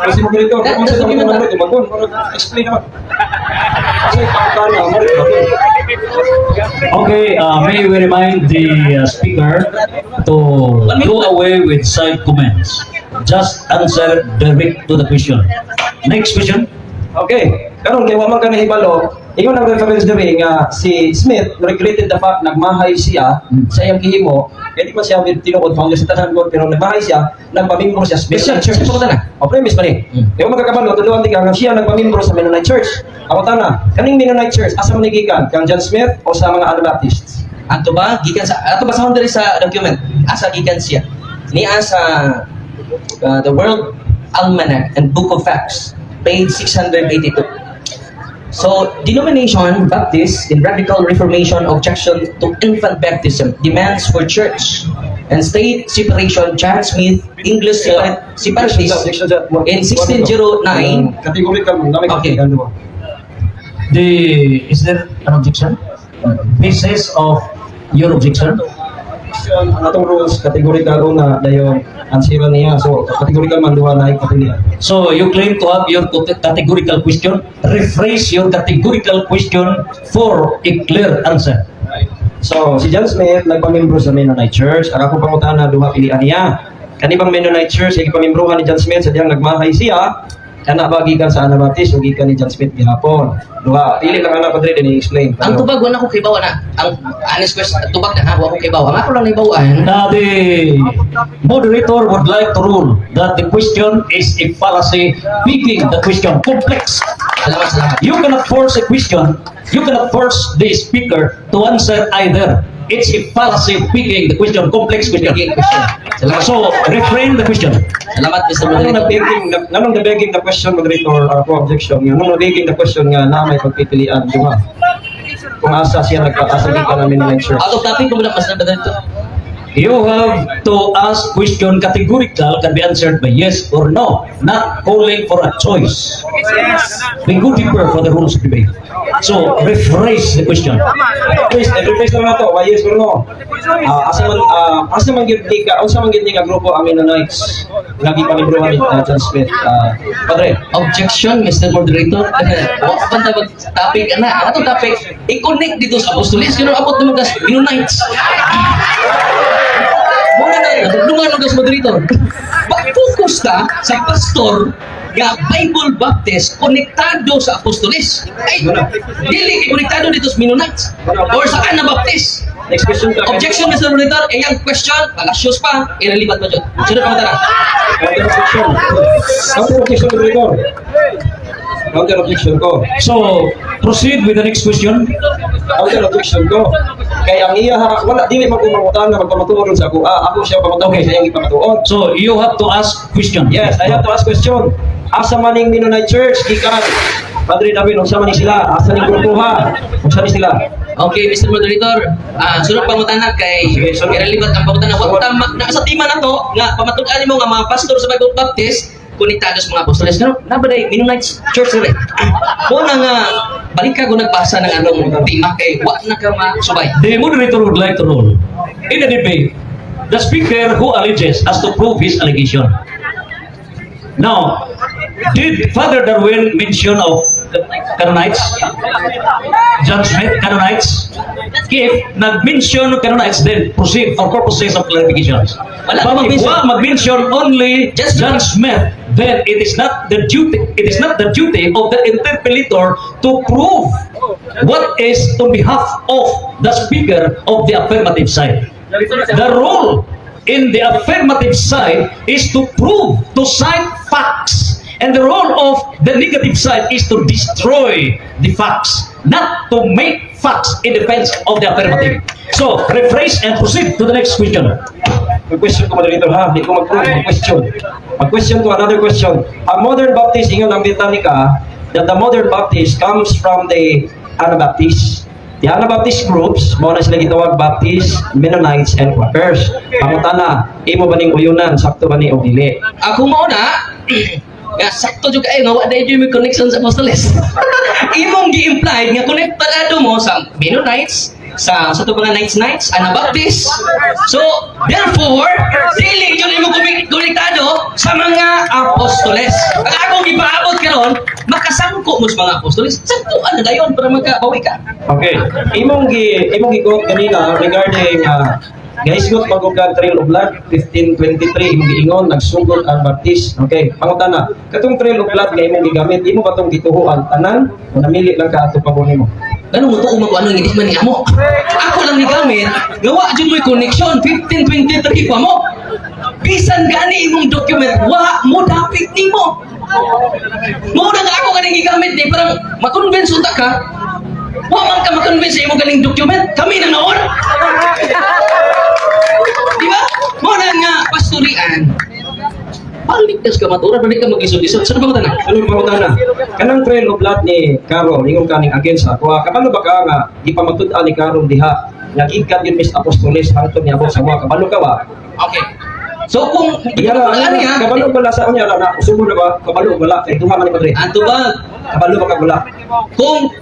Kasi mo ganito, kung sa mga naman ito, explain naman. Kasi pagkana, Okay, may we remind the speaker to do away with side comments. Just answer direct to the question. Next question. Okay, karon kay wa man ka nahibalo, ingon ang reference diri nga si Smith regretted the fact nagmahay siya sa iyang gihimo, kaya di man siya tinuod founder sa tanan God, pero nagmahay siya, nagpamimbro siya sa Mennonite Church. O premise man ni. Kaya man kakabalo tuduan ti nga siya nagpamimbro sa Mennonite Church. Ako tana, kaning Mennonite Church asa man gikan kang John Smith o sa mga Anabaptists? Ato ba gikan sa ato ba sa diri sa document? Asa gikan siya? Niya sa the World Almanac and Book of Facts, page 682. So, denomination, Baptist, in Radical Reformation objection to infant baptism, demands for church and state separation, John Smith, English separatist, in 1609. Categorical mo, dami Okay. Is there an objection? Basis of your objection? Atong rules, categorical una, dayon, answer niya. So, categorical man duha na ipapilian. So you claim to have your categorical question. Rephrase your categorical question for a clear answer. So, si John Smith nagpamimbro sa Mennonite Church. Ang ako pangutana, duha pilian niya. Kanibang Mennonite Church, yung pamimbrohan ni John Smith, sa diyang nagmahay siya, kana ba gikan sa Anabaptist o gikan ni John Smith gihapon. Duha, pili lang anak ko din i-explain. Ang tubag, wala ko kay bawa na. Ang honest question, tubag na ha, wala ko kay bawa. Ang ako lang naibawan. Now the moderator would like to rule that the question is a fallacy, making the question complex. Salamat, salamat. You cannot force a question. You cannot force the speaker to answer either. It's a fallacy, making the question complex question. Salamat. So refrain the question. Salamat, Mr. Nanong Moderator. nag-begging the question, moderator, ako objection nga. Nanong nag-begging the question nga na may pagpipilian, duha. Kung asa siya nagkakasa gikan ng Mennonite Church. Out of topic ko muna, Mr. Moderator. You have to ask question categorical can be answered by yes or no, not calling for a choice. We go deeper for the rules of debate. So rephrase the question. Rephrase naman ito, why yes or no? Asa man gyud ni ka, unsa man gyud ni ka grupo ang Mennonites lagi pamibrohan ni John Smith. Padre, Objection, Mr. Moderator. Wala pa tayo topic na. Ano itong topic? I-connect dito sa apostolis. Kaya abot naman kas Mennonites. Muna na, natulungan ng gas moderator. Mag-focus ka sa pastor nga Bible Baptist konektado sa apostolis. Ay, dili konektado dito sa Mennonites or sa Anabaptist. Next question ka. Objection, Mr. Monitor. Iyang question, palasyos pa, irrelevant mo dyan. Sino pa matara? Counter objection. Counter objection, moderator. Counter objection ko. So, proceed with the next question. Counter objection ko. Kaya ang iya, wala, dili magpamatuan na magpamatuon sa ako. Ako siya pamatuon Okay. sa iyang ipamatuon. So, you have to ask question. Yes, I have to ask question. Asa maning Mennonite Church, gikan. Padre David, unsa man ni sila? Asa ning grupuha? Unsa ni sila? Okay, Mr. Moderator, sunod pangutana kay Sige, sunod. irrelevant ang pangutana. Wa tama na sa tima na to nga pamatuan nimo nga mga pastor sa Bible Baptist konektados mga apostoles. No, nabaday Mennonite Church dire. Mo na nga balik ka kung nagbasa ng anong tima kay wa na ka masubay. The moderator would like to rule. In the debate, the speaker who alleges has to prove his allegation. Now, did Father Darwin mention of Canaanites? John Smith, Canaanites? If nag-mention of Canaanites, then proceed for purposes of clarifications. Wala But namang if mention. mag-mention only Just John Smith, then it is not the duty of the interpellator to prove what is on behalf of the speaker of the affirmative side. The role in the affirmative side is to prove, to cite facts. And the role of the negative side is to destroy the facts, not to make facts in defense of the affirmative. So, rephrase and proceed to the next question. Mag-question ko moderator ha, hindi ko mag-prove, mag-question. Mag-question ko, another question. Ang modern Baptist, ingon ang Britannica, that the modern Baptist comes from the Anabaptist. The Anabaptist groups, mo na sila gitawag Baptist, Mennonites, and Quakers. Pangutana, imo ba ning uyunan, sakto ba ni o dili? Ako mo na nga sakto juga nga wa dai may connection sa apostoles. Imong gi-implied nga konektado mo sa Mennonites, sa to mga Knights, Anabaptist. So, therefore, dili jud imo konektado sa mga apostoles. Ang akong gipaabot karon, makasangko mo sa mga apostoles. Sakto ano dayon para makabawi ka. Okay. Imong gigot kanina regarding gahisgot magugag Trail of Blood 1523 imong giingon nagsugod ang Baptist. Okay, pangutana. Katong Trail of Blood nga imong gigamit, imo ba tong gituhuan tanan o namili lang ka ato pabon nimo? Ganun mo to umako ano hindi man amo. Ako lang ni gamit, gawa jud mo connection 1523 pa mo. Bisan gani imong document, wa mo dapit nimo. Mo na nga ako ganing gigamit ni parang makonvince unta ka. Wa man ka makonvince imong ganing document, kami na noon. Di ba? Mo na nga pastorian. Balik das ka matura, balik ka mag-isod-isod. Saan ba na? Ano pangutana? Kanang Trail of Blood ni Carol ingon kaning against ako. Kabalo ba ka nga ipamatud-an ni Carol diha nga gikan gyud mis apostoles hangtod niya sa mga kabalo ka ba? Okay. So kung Yara, wala niya, kabalo bala sa unya na usubo na ba? Kabalo bala kay duha man ni padre. ato ba? Kabalo ba ka bala? Kung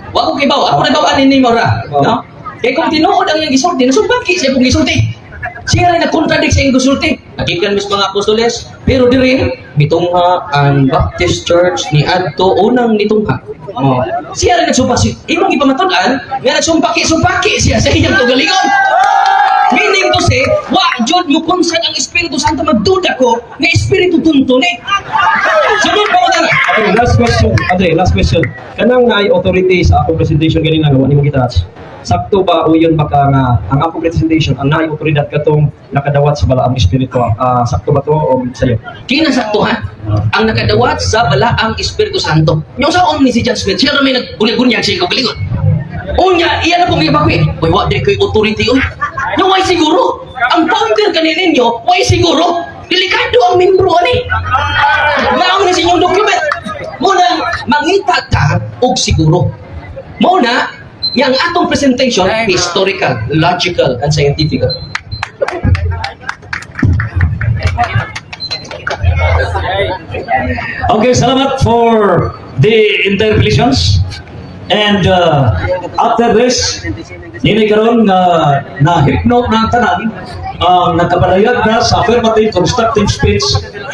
wa ko kibaw, ako na bawaan ni Mora, no? Kaya kung tinuod ang iyang gisulti, nasumpaki siya kung gisulti. Siya rin nag-contradict sa iyang gisulti. Nakikan mis mga apostoles, pero diri mitungha ang Baptist Church ni adto unang nitungha. Oh. Siya rin nagsumpaki, imong ipamatud-an nga nagsumpaki siya sa iyang tugalingon. Meaning to say, wa jud mo konsad ang Espiritu Santo magduda ko nga Espiritu tunto ni. Sunod pa ko na. Okay, last question. Andre, last question. Kanang naay authority sa akong presentation ganina nga wani mo gitouch. Sakto ba o yun baka nga ang akong presentation ang naay otoridad katong nakadawat sa balaang espiritu? Sakto ba to o sayo? Kinasaktuhan ang nakadawat sa balaang Espiritu Santo. Yung sa ni si John Smith, siya na may nagbulig-bunyag sa ikaw galingon. Unya, iyan na pong ibakwi. Uy, wa di ko'y authority, uy. Yung why siguro? Ang founder kanina ninyo, why siguro? Delikado ang membro, ani. Naong na sa inyong document. Muna, mangita ka og siguro. Muna, yang atong presentation, historical, logical, and scientific. Okay, salamat for the interpellations. And after this, nini karon nga na-hypnote na ang tanan ang nakapalayag na sa affirmative constructive speech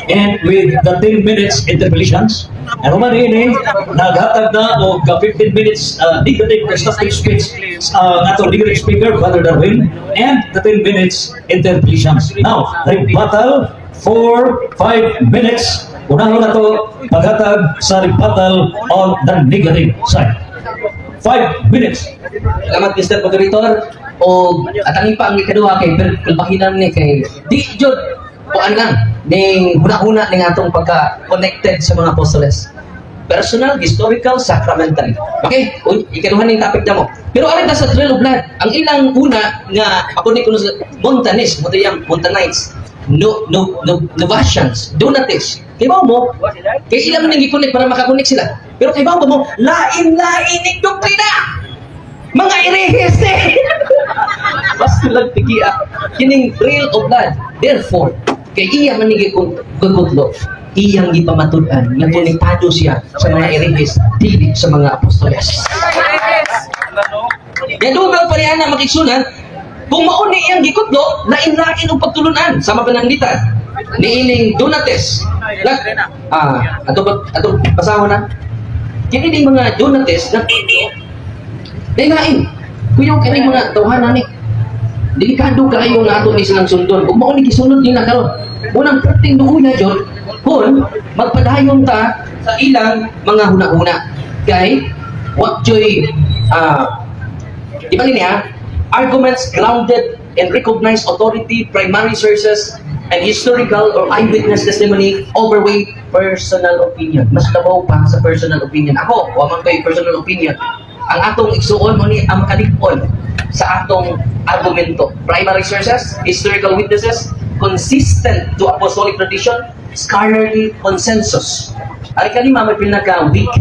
and with the 10 minutes interpellations. And naman ini, naghatag na o 15 minutes negative constructive speech ato legal speaker, Father Darwin, and the 10 minutes interpellations. Now, rebuttal for 5 minutes. Unahon na to paghatag sa rebuttal on the negative side. 5 minutes. Salamat Mr. Moderator. O atangin pa ang ikaduha kay kalbahinan ni kay di jud kuan lang ning huna-huna ning atong pagka-connected sa mga apostoles. Personal, historical, sacramentary. Okay? Ikaduha ning topic na mo. Pero arin na sa Trail of Blood, ang ilang una nga ako ni kuno sa Montanis, Montanites, Novatians, Donatists. Kay ba mo? Kay ilang nang i-connect para makakonek sila. Pero kay ba mo, lain-lain ning doktrina. Mga irehis eh! Basta lang tigiya. Kining Trail of Blood. Therefore, kay iya manigi kung gagutlo, iyang gipamatudan nga konektado siya sa mga irehis, dili sa mga apostoles. Yan doon ang parihan na makiksunan, kung mauni iyang gikutlo, lain-lain ang pagtulunan sa mapananglitan. Niining Donates. Ato basaho na. Kini ding mga Donates na lain-lain. Kuyong kini mga tawhanan ni. Delikado kayo nga ato ni silang sundon. Kung mauni gisunod nila karon. Unang perting duuya jud kung magpadayon ta sa ilang mga huna-huna. Kay what joy iba niya arguments grounded in recognized authority, primary sources, and historical or eyewitness testimony overweigh personal opinion. Mas tabaw pa sa personal opinion. Ako, wa man kay personal opinion. Ang atong igsuon mo ni ang kalipon sa atong argumento. Primary sources, historical witnesses, consistent to apostolic tradition, scholarly consensus. Ay kanima may pinaka-weak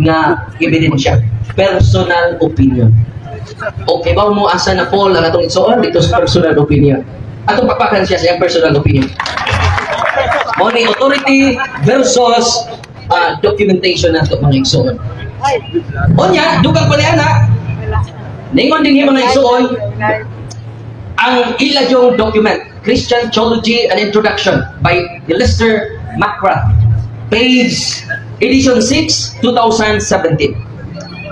nga ebidensya. Personal opinion. Okay ba mo asa na Paul ang atong igsuon dito sa personal opinion? Atong papakan siya sa iyang personal opinion. Money authority versus documentation nato mga igsuon. Onya, dugang paliana. Ningon din yung mga igsuon ang ila yung document, Christian Theology and Introduction by Lester McGrath, page edition 6, 2017.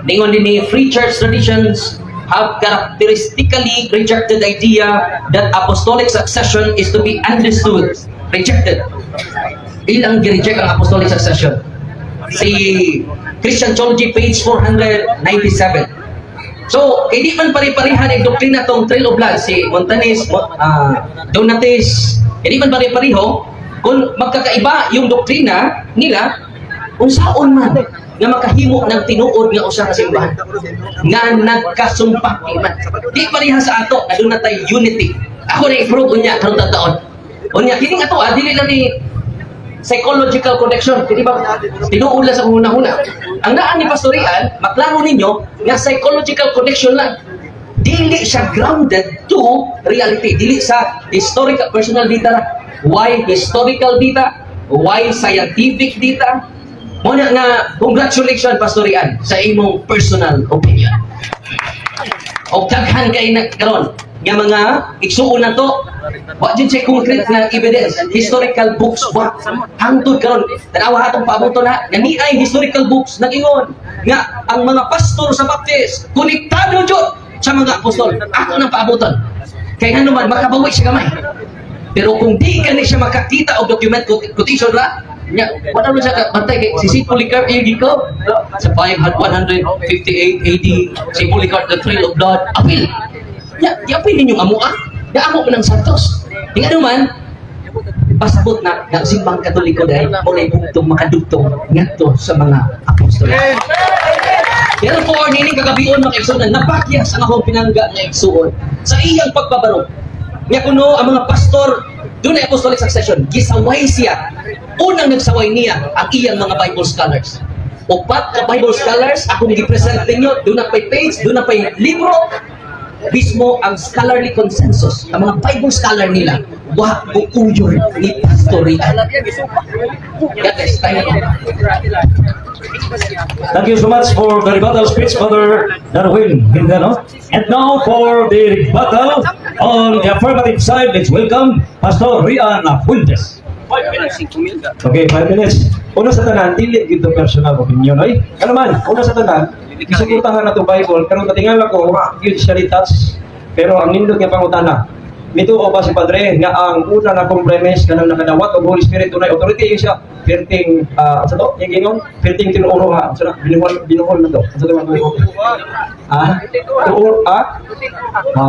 Ningon din ni Free Church traditions have characteristically rejected the idea that apostolic succession is to be understood. Rejected. Ilang gi-reject ang apostolic succession. Si Christian Theology, page 497. So, hindi man pare-parehan ang doktrina tong Trail of Blood, si Montanis, Donatis, hindi man pare-pareho, kung magkakaiba yung doktrina nila, kung saan man nga makahimo ng tinuod nga usa ka simbahan nga nagkasumpa man. Di pareha sa ato na doon na tayo unity. Ako na i-prove unya karong taon. Unya kining ato dili lang ni psychological connection. Di ba tinuod lang sa una-una. Ang daan ni pastorian, maklaro ninyo nga psychological connection lang. Dili siya grounded to reality. Dili sa historical personal data. Why historical data? Why scientific data? Muna nga, congratulations pastorian sa imong personal opinion. O daghan kay nagkaroon nga mga igsuon na to, wa dyan siya concrete na evidence, historical books ba? Hangtod karon tanawa atong paabuto na, ni ay historical books nag-ingon nga ang mga pastor sa Baptist, konektado dyan sa mga apostol. Ako nang paabuton. Kaya nga naman, makabawi siya kamay. Pero kung di ka na siya makakita o document quotation ra, wala mo siya bantay kay si Polycarp Ilico sa 158 AD, si Polycarp the Trail of Blood, apil. Apil ninyong amua. Amo mo ng Santos. Nga naman, pasabot na ng simbang Katoliko dahil mula bugtong makadugtong ngadto sa mga apostol. Therefore, nini kagabion mga igsuon, napakyas ang akong pinangga na igsuon sa iyang pagbabaro. Nga kuno ang mga pastor doon ay apostolic succession, gisaway siya. Unang nagsaway niya ang iyang mga Bible scholars. Upat ka Bible scholars, akong i-present ninyo, doon na pa'y page, doon na pa'y libro, mismo ang scholarly consensus, ang mga Bible scholar nila, wah, bukuyon ni pastorian. Yes, tayo na. Thank you so much for the rebuttal speech, Father Darwin Hindano. And now for the rebuttal on the affirmative side, let's welcome Pastor Rian Fuentes. Okay, 5 minutes. Una sa tanan, dili gito personal opinion, ay? Ano man, una sa tanan, isugutangan na to Bible, karong katingala ko, yun siya touch, pero ang nindot nga pangutana, mituo ba si Padre nga ang una na kong premise kanang nakadawat og Holy Spirit tunay authority yun siya perting sa to yung gingon perting tinuoro ha so na binuhol na to sa to mga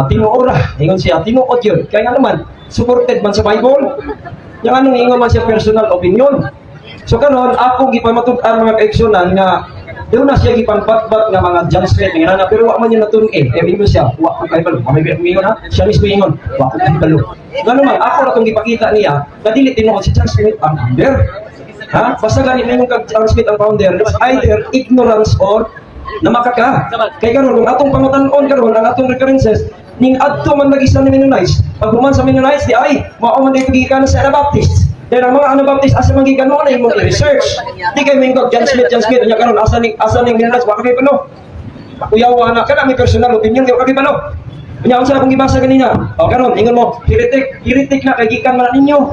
tinuora ingon siya tinuod yun kaya nga naman supported man sa Bible yung anong ingon man siya personal opinion so karon ako gipamatud-an mga kaigsunan nga doon na siya gipangbatbat nga mga judgment nga na pero wa man yun natun ingon siya wa ko kay balo may ingon ha siya mismo ingon wa ko kay balo ngano man ako ra tong gipakita niya nga dili tinuod si John Smith ang founder ha basta gani mingon kag John Smith ang founder either ignorance or namakaka kay karon kung atong pangutan-on karon ang atong references ning adto man nag-isa ni Mennonites pag human sa Mennonites di ay mao man day pagikan sa Anabaptist. Then ang mga Anabaptist asa man gikan mo na imong i-research. Di kay mingkog John Smith nya karon asa ning Mennonites wa kay pano. Kuyawa na kana may personal opinion di wa kay pano. Unya unsa akong gibasa kanina? O karon ingon mo heretic na kay gikan man ninyo.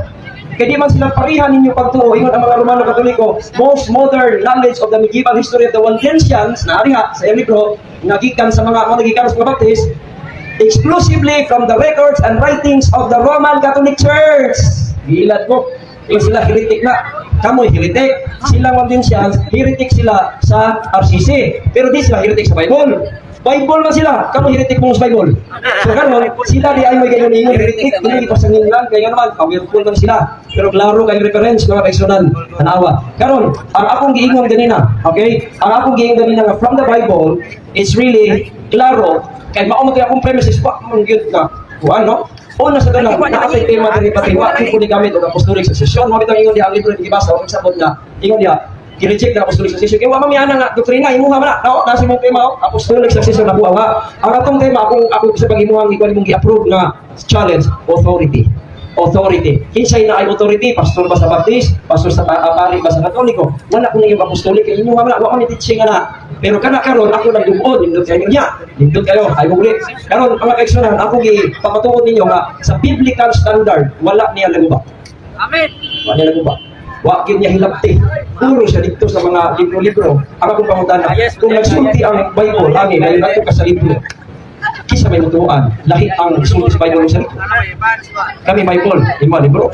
Kaya di man sila parihan ninyo pagtuo ingon ang mga Romano Katoliko most modern knowledge of the medieval history of the Waldensians na ariha sa libro nagikan sa mga nagikan sa mga Baptist exclusively from the records and writings of the Roman Catholic Church. Gilad ko, yung sila heretic na. Kamoy heretic. Sila Waldensians, heretic sila sa RCC. Pero di sila heretic sa Bible. Bible na sila. Kamoy heretic mo sa Bible. So karon sila di ay may ganyan yung heretic. Hindi ipasangin lang. Kaya naman, powerful na sila. Pero klaro kay reference mga kaisonan. Tanawa. Karon ang akong giingon ganina, okay? Ang akong giingon ganina nga from the Bible, it's really klaro kay mao man akong premises wa man gyud ka kuan no una sa kanang naatay tema diri pati wa ko ni gamit og apostolic succession mo bitang ingon diha ang libro ni gibasa og sabot na ingon diha gi-reject na apostolic succession kay wa mamiyana nga doktrina imuha man na nasi mong tema apostolic succession na buwa ang atong tema ako sa pagimuhang ikuan mong gi-approve nga challenge authority. Kinsay na ay authority? Pastor ba sa Baptist? Pastor sa pari ba sa Katoliko? Wala ko na yung apostolic. Kaya inyo wala ko ni teaching na. Pero kana karon ako nagdumod, nindot kayo niya. Nindot kayo, ay muli. Karon mga kaigsunan, ako gipapatuod ninyo nga sa biblical standard, wala niya laguba. Amen. Wala niya laguba. Wa gyud niya hilabti. Puro siya dito sa mga libro-libro. Ang akong pangutana, kung nagsulti ang Bible, ani na yung ka sa libro, kisa may mutuan, lahi ang sulti sa Bible sa libro. Kami Bible, lima libro.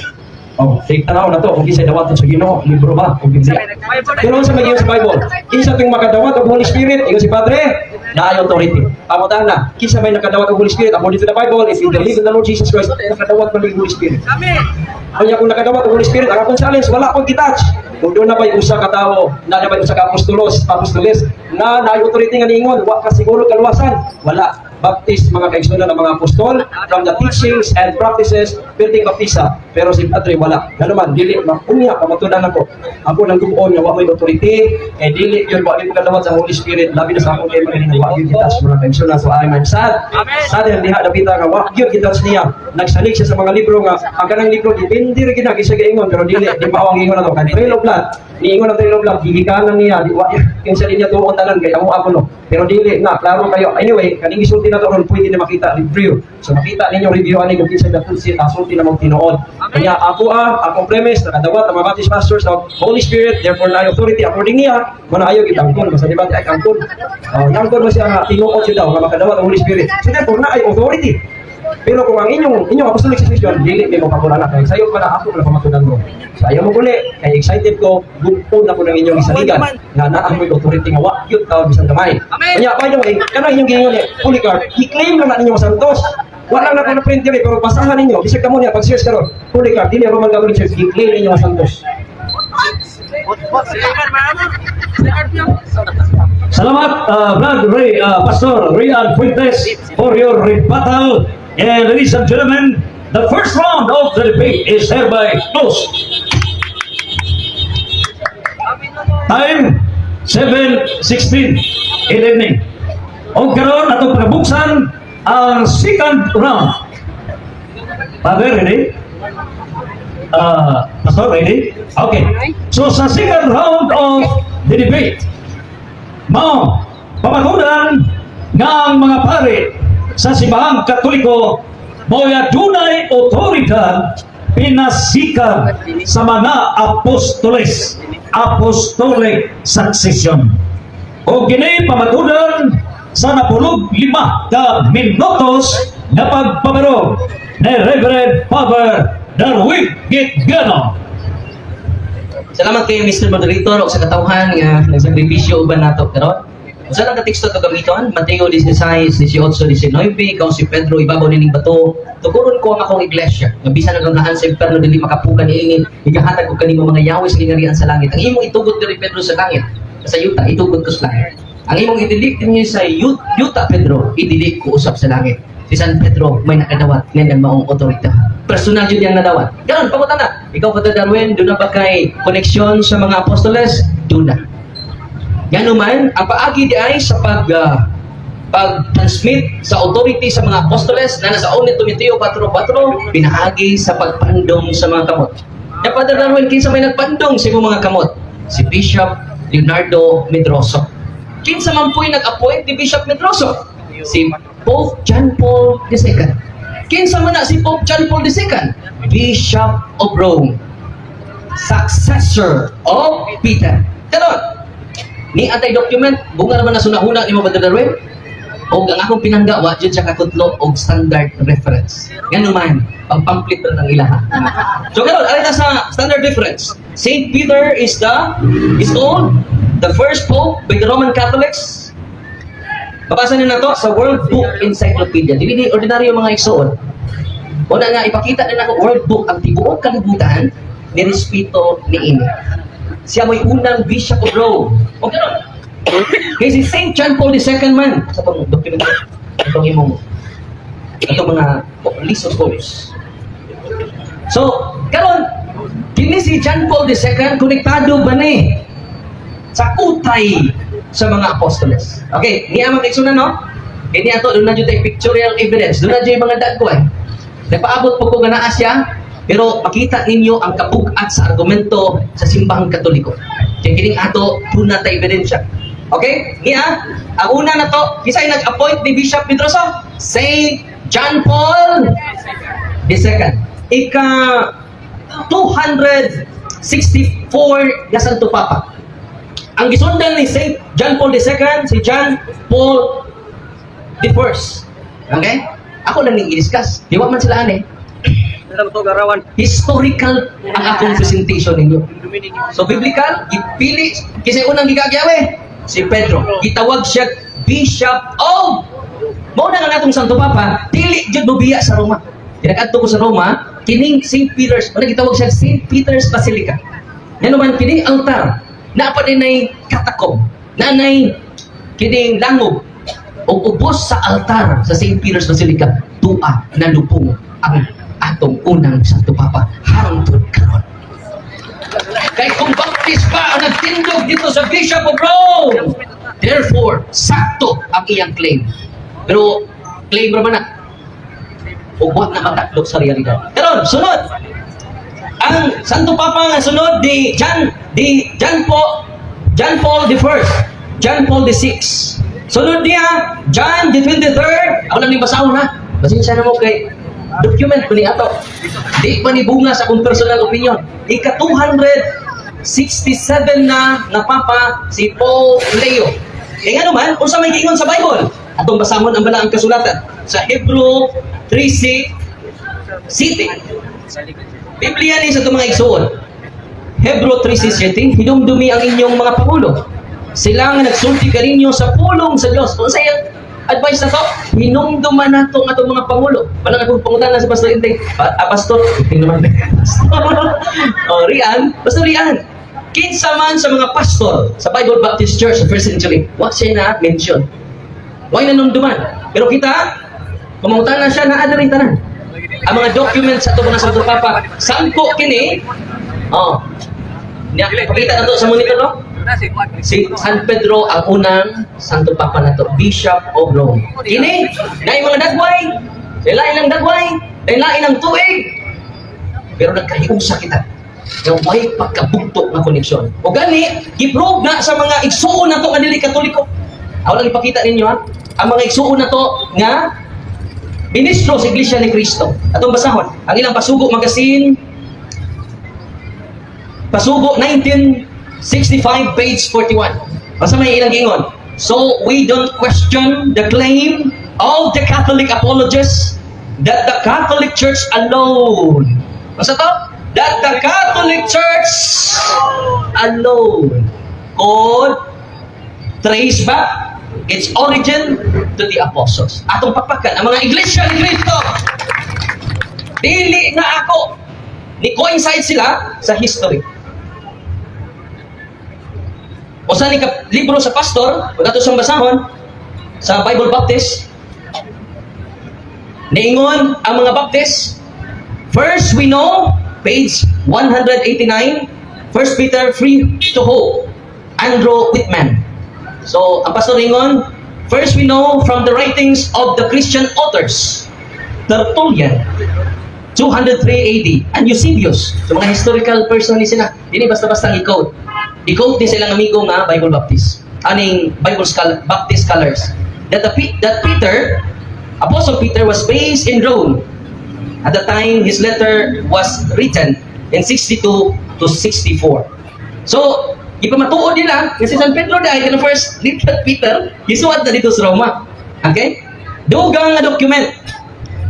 Oh, take tanaw na to, kung kisa'y dawaton sa Ginoo, libro ba, o Biblia. Pero sa magiyon sa Bible, kisa tuwing makadawat ang Holy Spirit, ingon si Padre, na ay authority. Pamutan na, kisa may nakadawat ang Holy Spirit, according to the Bible, if you believe in the Lord Jesus Christ, nakadawat pa ng Holy Spirit. Amen. Kanya kung nakadawat ang Holy Spirit, ang akong challenge, wala akong detach. Kung doon na ba'y usa ka tao, na ba'y usa ka apostoles, na authority nga ningon, wa ka siguro kaluwasan, wala. Baptist, mga kaigsunan ng mga apostol, from the teachings and practices, building baptisa. Pero si Padre, wala. Nga naman, dili, umiyak, kamatunan ako. Ako nang tumuon nga, wa may authority, dili, yun, wa may pagkalawat sa Holy Spirit, labi na sa akong tema rin, wa yun gitas, mga kaigsunan. So, I'm sad. Sad yung diha, nabita nga, wa yun gitas niya. Nagsalig siya sa mga libro nga, ang kanang libro, dipindi rin ginag, isa gaingon, pero dili, di maawang ingon na to. Kan Trail of Blood, niingon ang Trail of Blood, gigikanan niya, di wa, yung sa linya tuon tanan, kaya ako no. Pero dili na, klaro kayo. Anyway, kaning gisulti na to ron pwede na makita review. So makita ninyo review ani kung kinsa dapat sulti na mong tinuod. Kanya ako akong premise nakadawat ang mga Baptist pastors of Holy Spirit, therefore na authority according niya, mana ayo gitangkon basta di ba ay kangkon. Nangkon mo siya nga tinuod siya daw nga makadawat ang Holy Spirit. So therefore na ay authority. Pero kung ang inyong apostolic succession, dili kayo mapapurana kay sayo pa na ako na pamatunan mo. So ayaw mo guli, kaya excited ko, gupod na ko ng inyong isaligan na naamoy authority nga wa yun tawag bisang kamay. Kanya by the way, kana inyong gingon ni Polycarp, i-claim na ninyo santos. Wala na ko na print dire pero basahan ninyo, bisag kamo niya pag search karon. Polycarp dili Roman Catholic Church, i-claim ninyo santos. Salamat, Brad Ray, Pastor Rian Fuentes, for your rebuttal. And ladies and gentlemen, the first round of the debate is hereby closed. Time 7:16 in the evening. O karon atong pagabuksan ang second round. Father, ready? Pastor, ready? Okay. So sa second round of the debate, mao pamagudan nga ang mga pare sa Simbahang Katoliko mo'y adunay otoridad pinasikan sa mga apostoles, apostolic succession. O kini pamagudan sa napulog 5 ka minutos na pagpamaro ni Reverend Father Darwin Gitgano. Salamat kay Mr. Moderator o sa katawhan nga nagsakripisyo uban nato karon. Usa lang ka teksto to gamiton, Mateo 16:18-19, ikaw si Pedro ibabaw nining bato. Tuguron ko ang akong iglesia. Nga bisan ang ngaan sa imperno dili makapukan niini, igahatag ko kanimo mga yawi sa lingarian sa langit. Ang imong itugot diri Pedro sa langit, sa yuta itugot ko sa langit. Ang imong idilik dinhi sa yuta Pedro, idilik ko usab sa langit. Si San Pedro may nakadawat ngayon maong otorita. Personal yun yung nadawat. Ganon, pamutan na. Ikaw, Father Darwin, doon na ba kay koneksyon sa mga apostoles? Doon na. Yan naman, ang paagi di ay sa pag-transmit sa authority sa mga apostoles na nasa 1 Timoteo 4:4, pinaagi sa pagpandong sa mga kamot. Ya, Father Darwin, kinsa may nagpandong sa mga kamot? Si Bishop Leonardo Medroso. Kinsa man po'y nag-appoint ni Bishop Medroso? Si Pope John Paul II. Kinsa man na si Pope John Paul II? Bishop of Rome. Successor of Peter. Karon, ni atay document, bunga naman na sunahuna ni mo Father Darwin? O ang akong pinanggawa, dyan siya kakutlo og standard reference. Nga naman, pang-pamphlet na ng ilaha. So karon, alita sa standard reference. Saint Peter is called the first pope by the Roman Catholics. Babasa nyo na to sa World Book Encyclopedia. Dili ordinaryo mga igsoon. Una nga, ipakita din ako World Book ang tibuok kalibutan ni respeto ni ini. Siya may unang Bishop of Rome. O gano'n. Kaya si St. John Paul II man. Sa itong document, itong imong, itong mga list of popes. So, gano'n, kini si John Paul II, konektado ba ni sa utay sa mga apostoles. Okay, niya mga kaigsunan, no? Kaya ato, doon na dyan tayo pictorial evidence. Doon na dyan yung mga dagko eh. Nagpaabot po ko ganaa siya, pero makita ninyo ang kabugat sa argumento sa simbahang katoliko. Kaya kining ato, doon na tayo ebidensya. Okay? Niya, ang una na to, kisa'y nag-appoint ni Bishop Medroso? Saint John Paul II. Ika 264 na Santo Papa. Ang gisundan ni St. John Paul II, si John Paul I. Okay? Ako lang nang i-discuss. Diwa man sila ani. Historical ang akong presentation ninyo. So, biblical, ipili, kasi unang gigagyawe, si Pedro. Gitawag siya Bishop of, mauna nga natong Santo Papa, dili jud mobiya sa Roma. Tinag-adto ko sa Roma, kining St. Peter's, wala gitawag siya St. Peter's Basilica. Yan naman, kining altar, napa din ay katakob, nanay kining langog o ubos sa altar sa St. Peter's Basilica, tua na lupong ang atong unang Santo Papa hangtod karon. Kay kung baptist pa ang nagtindog dito sa Bishop of Rome, therefore sakto ang iyang claim. Pero claim raman na ugwat na mataklok sa realidad. Karon sunod ang Santo Papa nga sunod di John Paul I, John Paul VI. Sunod niya John the 23rd. Ako lang ni basahon ha. Basin siya na mo kay document ko ni ato. Di pa ni bunga sa akong personal opinion. Ika 267 na Papa si Paul Leo. Kaya nga naman, kung sa may giingon sa Bible, atong basahon ang bala ang kasulatan sa Hebrew 3:6 city. Biblia ni sa itong mga igsuon. Hebrew 3:6, hinumdumi ang inyong mga pangulo. Sila nga nagsulti kaninyo sa pulong sa Diyos. Kung sa'yo, advice na to, hinumduman na itong atong mga pangulo. Walang akong pangutan na sa Pastor Intay. Pastor, hindi naman. Pastor Rian. Kinsa man sa mga pastor sa Bible Baptist Church sa first century, wag siya na mention. Why nanumduman? Pero kita, pamangutan na siya na adaring tanan. Ang mga documents sa ito mga Santo Papa, sangko kini, pakita na ito sa monitor, no? Si San Pedro ang unang Santo Papa na ito, Bishop of Rome. Kini, na mga dagway, lain ng dagway, lain ng tuig. Pero nagkahiusa kita. Yung may pagkabugtok na koneksyon. O gani, i-prove na sa mga igsuon na ito nga dili katoliko. Ako lang ipakita ninyo ha, ang mga igsuon na ito nga ministro sa Iglesia ni Cristo. Atong basahon, ang ilang Pasugo magazine, Pasugo 1965, page 41. Basta may ilang gingon. So, we don't question the claim of the Catholic apologists that the Catholic Church alone, basta to? That the Catholic Church alone could trace back its origin to the apostles. Atong pakpakan, ang mga iglesia ni Cristo, dili na ako, ni coincide sila sa history. O sa libro sa pastor, pag ato siyang basahon, sa Bible Baptist, niingon ang mga Baptist, first we know, page 189, 1 Peter 3 to hope, Andrew Whitman. So, ang pastor ingon, first we know from the writings of the Christian authors, Tertullian, 203 AD, and Eusebius. So, mga historical person ni sila. Hindi basta-basta i-quote. I-quote din silang amigo nga Bible Baptist. Aning Baptist scholars. That Peter, Apostle Peter was based in Rome. At the time his letter was written in 62 to 64. So, ipamatuod nila, kasi San Pedro dahil ka first letter Peter, isuwat na dito sa Roma. Okay? Dugang nga document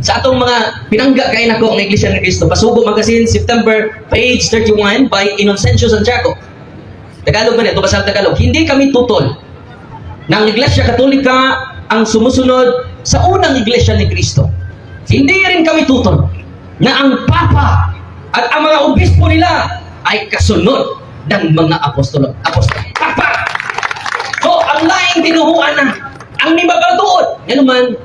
sa atong mga pinangga kay nako ng Iglesia ni Cristo. Pasubo Magazine, September, page 31 by Inocencio Santiago. Tagalog man ito, basang Tagalog. Hindi kami tutol ng Iglesia Katolika ang sumusunod sa unang Iglesia ni Cristo. Hindi rin kami tutol na ang Papa at ang mga obispo nila ay kasunod ng mga apostol. Papa! So, ang laing tinuhuan na, ang nibabatuod, yan naman,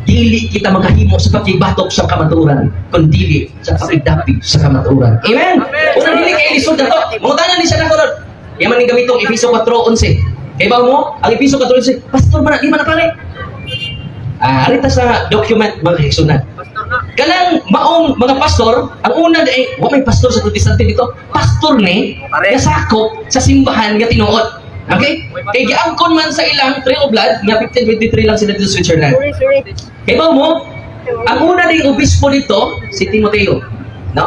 dili kita makahimo sa pagkibatok sa kamaturan, kundi sa pagdapi sa kamaturan. Amen? Unang dili kayo lisod na to. Mga tanan ni siya na kulod. Yaman ni gamitong Episo 4:11. Kaya ba mo, ang Episo 4:11, Pastor, di man na pare? Arita sa document mga kaigsunan. Kanang maong mga pastor, ang una ay, may pastor sa protestante dito, pastor ni, nasakop sa simbahan nga tinuod. Okay? Kaya giangkon man sa ilang Tree of Blood, nga 1523 lang sila dito sa Switzerland. Kaya ba mo, ang una ding obispo dito, si Timoteo. No?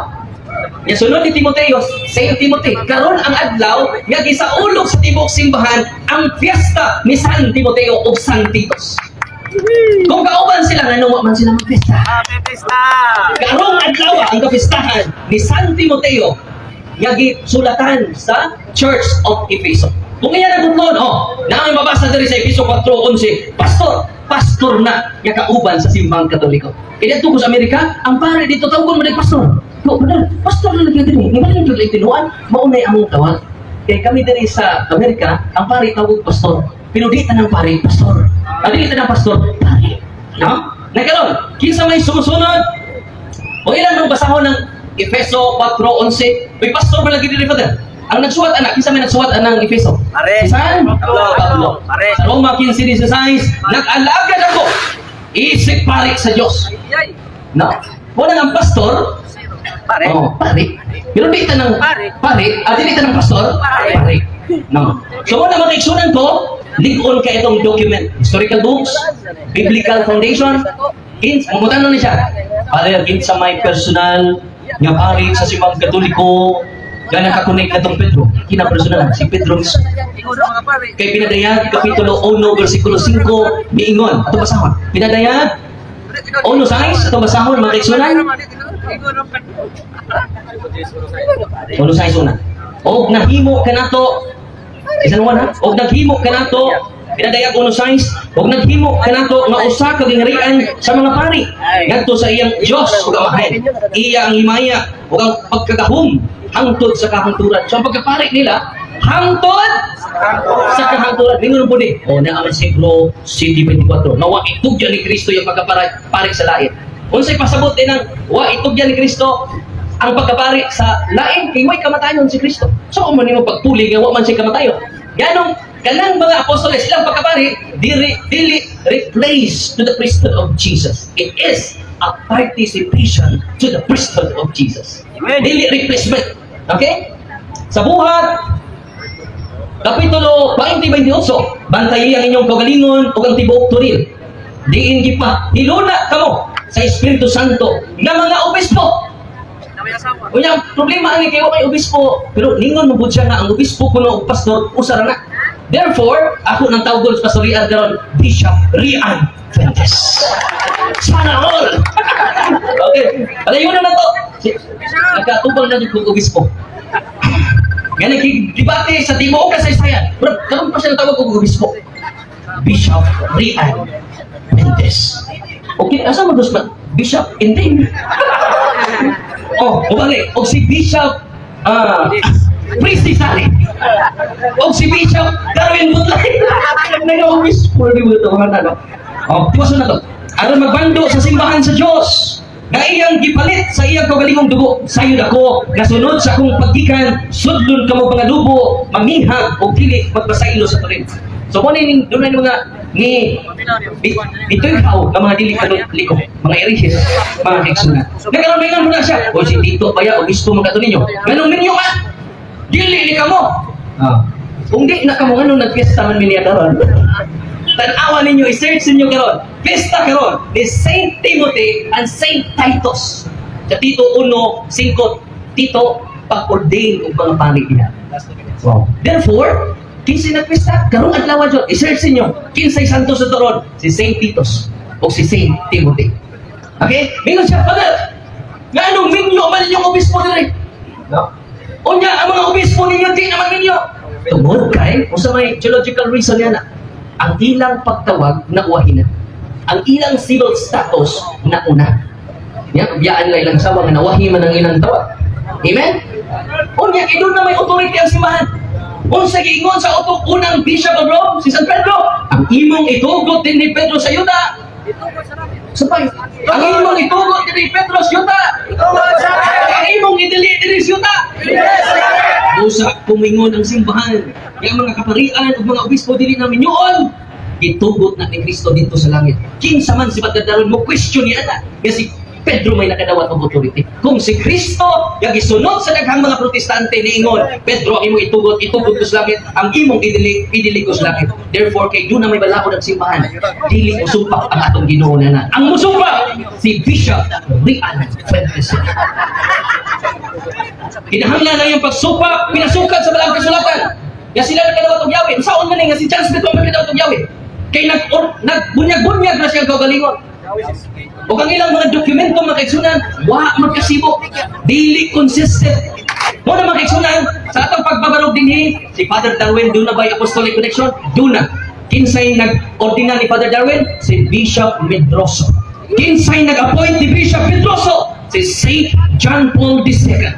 Yung sunod ni Timoteo, Saint Timothy. Karon ang adlaw, nga gisaulog sa tibok simbahan, ang fiesta ni San Timoteo of Santitos. Kung kauban sila, nanuwa man sila mag-fiesta. Karong adlaw ang kapistahan ni San Timoteo nga gisulatan sa Church of Ephesus. Kung iya nagutlon, na may mabasa diri sa Ephesus 4:11, pastor na nga kauban sa simbang Katoliko. Kaya dito sa Amerika, ang pare dito tawgon mo na pastor. No, pastor na lagi diri. Ni ba yung tinuan, maunay among tawag. Kaya kami diri sa Amerika, ang pare tawag pastor. Pinudita ng pare, pastor. Pinudita ng pastor, pare. No? Nagkaroon, kinsa may sumusunod, o ilan nung basahon ng Efeso 4:11, may pastor ba lagi diri Father? Ang nagsuwat anak, kinsa may nagsuwat anang Efeso? Pare. Si San Pablo. Pare. Sa Roma 15:16, nag-alagad ako, isip pare sa Diyos. No? Wala ng pastor, Pare. pare. Pero di ita ng Pare. di ita ng pastor, pare. No. So muna makaigsunan ko, ligon ka itong document, historical books, biblical foundation, mumutan na siya. Pare, sa may personal, nga pare sa simbang Katoliko, nga nakakonect na itong Pedro, kinapersonalan, si Pedro mismo. Kay pinadayag, Kapitulo 1, versikulo 5, niingon, ito basahon. Pinadayag, 1:6, ito basahon, mga kaigsunan. 1:6 una. Og nahimo kanato, isan one ha? Og naghimo kanato, pinadayag 1:6, og naghimo kanato nga usa ka gingharian sa mga pari ngadto sa iyang Dios ug amahan. Iya ang himaya ug ang pagkagahom hangtod sa kahangturan. So ang pagkapari nila hangtod sa kahangturan. Ningon po ni, na ang siglo 24, na wa itugyan ni Kristo yung pagkapari sa lain. Unsay pasabot din ng wa itugyan ni Kristo ang pagkapari sa lain, kay way kamatayon si Kristo. So kung man mo pagpuli nga wa man siya kamatayon. Ganang mga apostoles silang pagkapari dili replace to the priesthood of Jesus. It is a participation to the priesthood of Jesus. Dili replacement. Okay? Sa buhat Kapitulo 20:28, bantayi ang inyong kagalingon ug ang tibuok turil. Diin gipa hiluna kamo sa Espiritu Santo nga mga obispo. Unya problema ani kayo kay obispo, pero ningon mo siya nga ang obispo kuno og pastor usa ra na. Therefore, ako nang tawgon sa pastorian karon, Bishop Rian Fuentes. Sana all! Okay, alayunan na to. Nagkatubang na yung obispo. Nga nagdibate sa Timo o kasaysayan. Pero karon pa siya natawag kong obispo. Bishop Rian Fuentes. Okay, asa mo dos Bishop Inding? O bakit? O si Bishop Priesty Sally. O si Bishop Darwin Butlay. Nag-obispo. Di mo ito mga ano. O, tiwaso na to. Aron magbando sa simbahan sa Diyos. Na iyang gipalit sa iyang kaugalingong dugo. Sayod ako, nasunod sa akong paggikan, sudlon ka mo mga lubo, mamihag o dili magpasaylo sa turin. So kung ano yung doon na mga ito'y kao ng mga dili katoliko, mga erihis, mga keksunan. Nagkaroon mo na siya. O si Tito, Baya, o gusto mga ninyo. Ganong ninyo ka? Dili ka mo. Kung di na ka mo, anong nagpiesta man miniya karon? Tanawa ninyo, i-search ninyo karon. Pesta karon ni Saint Timothy and Saint Titus. Sa Tito 1:5, Tito, pag-ordain ng mga pari niya. Wow. Therefore, kinsay nagpesta, karong adlaw dyan, i-search ninyo, kinsay santo sa toron, si Saint Titus o si Saint Timothy. Okay? Mingon siya, Father, nga anong minyo man yung obispo nila? No? O niya, ang mga obispo ninyo, di naman ninyo. Tungod kay, o sa may theological reason yan, ang ilang pagtawag na uwahin na. Ang ilang civil status na una. Yan, biyaan lang ilang sawa nga nawahi man ang ilang tawag. Amen? O niya, doon na may authority ang simbahan. Kung sa giingon sa unang Bishop of Rome, si San Pedro, ang imong itugot din ni Pedro sa Yuda. Sabay, ang imong itugot din ni Pedro sa Yuda. Ang imong idili din sa Yuda. Usa pumingon ang simbahan. Yung mga kaparian o mga obispo dili namin yun. Itugot na ni Kristo dito sa langit. Kinsa man si pagdadaron mo, question niya na. Kasi Pedro may nakadawat ng authority. Kung si Kristo, yung isunod sa daghang mga protestante niingon, Pedro, ang imong itugot ko sa langit, ang imong idili ko sa langit. Therefore, kay doon na may balaod ang simbahan, dili usumpak ang atong Ginoo na. Ang musumpak, si Bishop Rian Fuentes. Kinahanglan na yung pagsupak, pinasukat sa balang kasulatan. Kaya sila nakadawat ng Yahweh. Saan man nga si Charles Beto ang nakadawat ng Yahweh? Kaya nagbunyag-bunyag na siyang kaugalingon. O kang ilang mga dokumento makaigsunan, magkasibo, dili consistent. Mo na makaigsunan, sa atong pagbabarog din si Father Darwin, doon na ba yung apostolic connection? Doon na. Kinsay nag-ordina ni Father Darwin? Si Bishop Medroso. Kinsay nag-appoint ni Bishop Medroso? Si Saint John Paul II,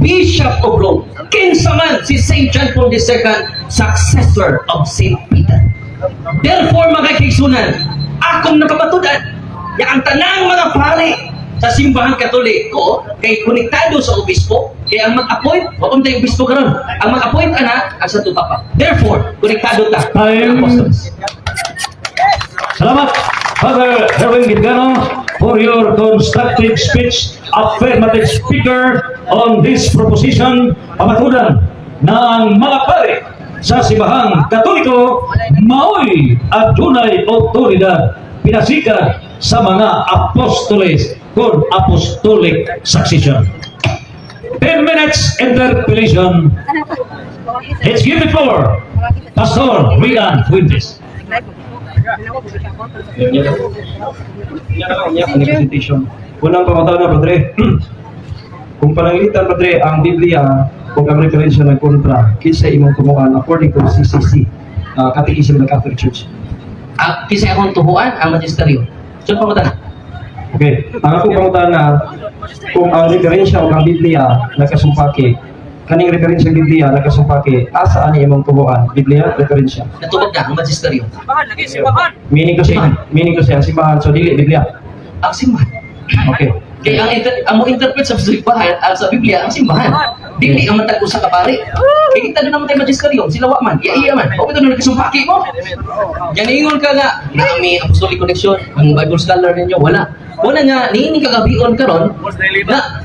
Bishop of Rome. Kinsa man si Saint John Paul II, successor of Saint Peter. Therefore, mga kaigsunan, akong nakapatudan, ang tanang mga pare sa simbahan katoliko kay konektado sa obispo, kaya ang mag-appoint, wala tayo obispo karon. Ang mag-appoint ana ang sa tutapa. Therefore, konektado ta. Time. Apostles. Salamat, Father Erwin Gitgano, for your constructive speech, affirmative speaker on this proposition. Pamatudan na ang mga pare sa simbahang katoliko maoy at dunay otoridad pinasikat sa mga apostoles kung apostolic succession. 10 minutes interpellation. Let's give the floor. Pastor Rian Fuentes. Yan ang presentation. Unang pamataw na, Padre. Kung pananglitan, Padre, ang Biblia, kung ang referensya ng kontra, kinsa imong tumuan according to CCC, Catechism ng Catholic Church. Kisay akong tuhuan ang magisteryo. So, pangutan. Okay. Ang akong pangutan na, kung ang referensya o ang Biblia nagkasumpaki, kaning referensya ng Biblia nagkasumpaki, asa ani imong tuhuan? Biblia, referensya. Natubag na ang magisteryo. Meaning ko siya, simbahan, so dili, Biblia. Ang simbahan. Okay. Kaya ang mo interpret sa simbahan, sa Biblia, ang simbahan. Dili ang matag usa ka pare. Kaya kita doon naman tayo magisteryo, sila wa man, iya man. O ito doon nagkasumpaki mo. Yan ingon ka nga, may apostolic connection, ang Bible scholar ninyo, wala. Una nga, niini kagabion karon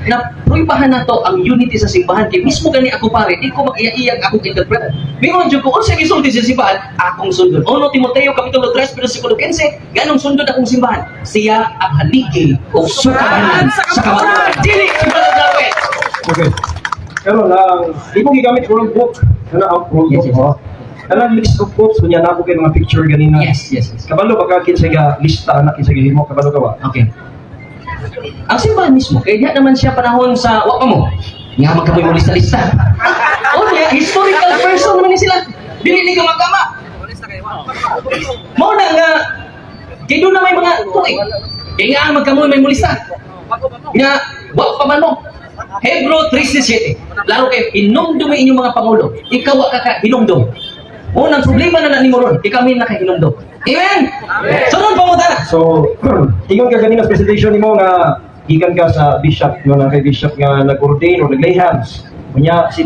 na pruibahan na to ang unity sa simbahan. Kaya mismo gani ako pare, di ko mag-iya-iyag akong interpret. Mingon dyan ko, unsa gisulti sa simbahan, akong sundod. 1 Timoteo Kapitulo 3, versikulo 15, ganong sundod akong simbahan. Siya ang haligi o sukabanan sa kamatuan. Dili, Father Darwin. Okay. Pero lang, di mo gigamit rule book. Ano ang rule book? Kanang list of quotes, kunya na ako kayo mga picture ganina. Yes, yes, yes. Kabalo baka kinsa ga lista anak kinsa gihimo kabalo ka ba? Okay. Ang simbahan mismo, kaya diyan naman siya panahon sa wapa mo. Nga magkamoy mo lista-lista. O niya, historical person naman ni sila. Dili ka magkama. Mao na nga, kaya doon na may mga tuig. Kaya nga ang magkamoy may mulista. Nga, wapa man mo. Hebro 3:17. Laro kayo, hinumdum ang inyong mga pangulo. Ikaw ka hinumdum. Unang problema na nanimo ron, ikaw min nakahinumdum. Amen? Sunod pa mo ta. So, ingon ka ganina sa presentation nimo nga gikan ka sa bishop, nga kay bishop nga nag-ordain o nag-lay hands. Kunya si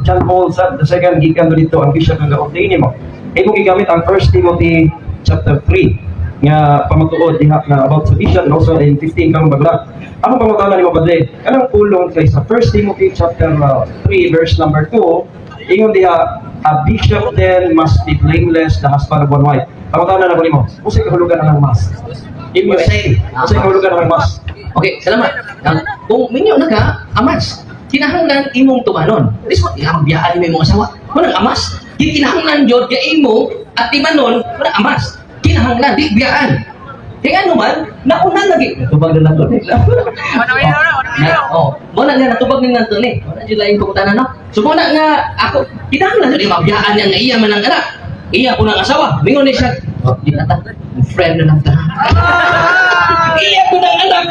John Paul II gikan dito ang bishop nga nag-ordain nimo. Imo gigamit ang 1 Timothy chapter 3 nga pamatuod diha na about submission also in 15 kang bagla. Ako pangutana nimo padre, kanang pulong kay sa 1 Timothy chapter 3 verse number 2, ingon diha a bishop then must be blameless, the husband of one wife. Pangutana na ko nimo, usay kahulugan ng mas. If you say, usay kahulugan ng mas. Okay, salamat. Kung minyo na ka, amas. Kinahanglan imong tumanon. Mismo, ang biyahan mo imong asawa. Kung amas, kinahanglan yun, kaya imo at timanon, wala amas. Kinahanglan, di biyahan. Kaya ano man, nauna lagi. Natubag na nato. Muna nga, natubag na nato ni. Muna dyan lang yung no? So muna nga, ako, kinahanglan, di mabiyahan niya nga iya man ang anak. Iya ko ng asawa. Mingon niya siya. Di na ta. Friend na lang ta. Iya ko ng anak.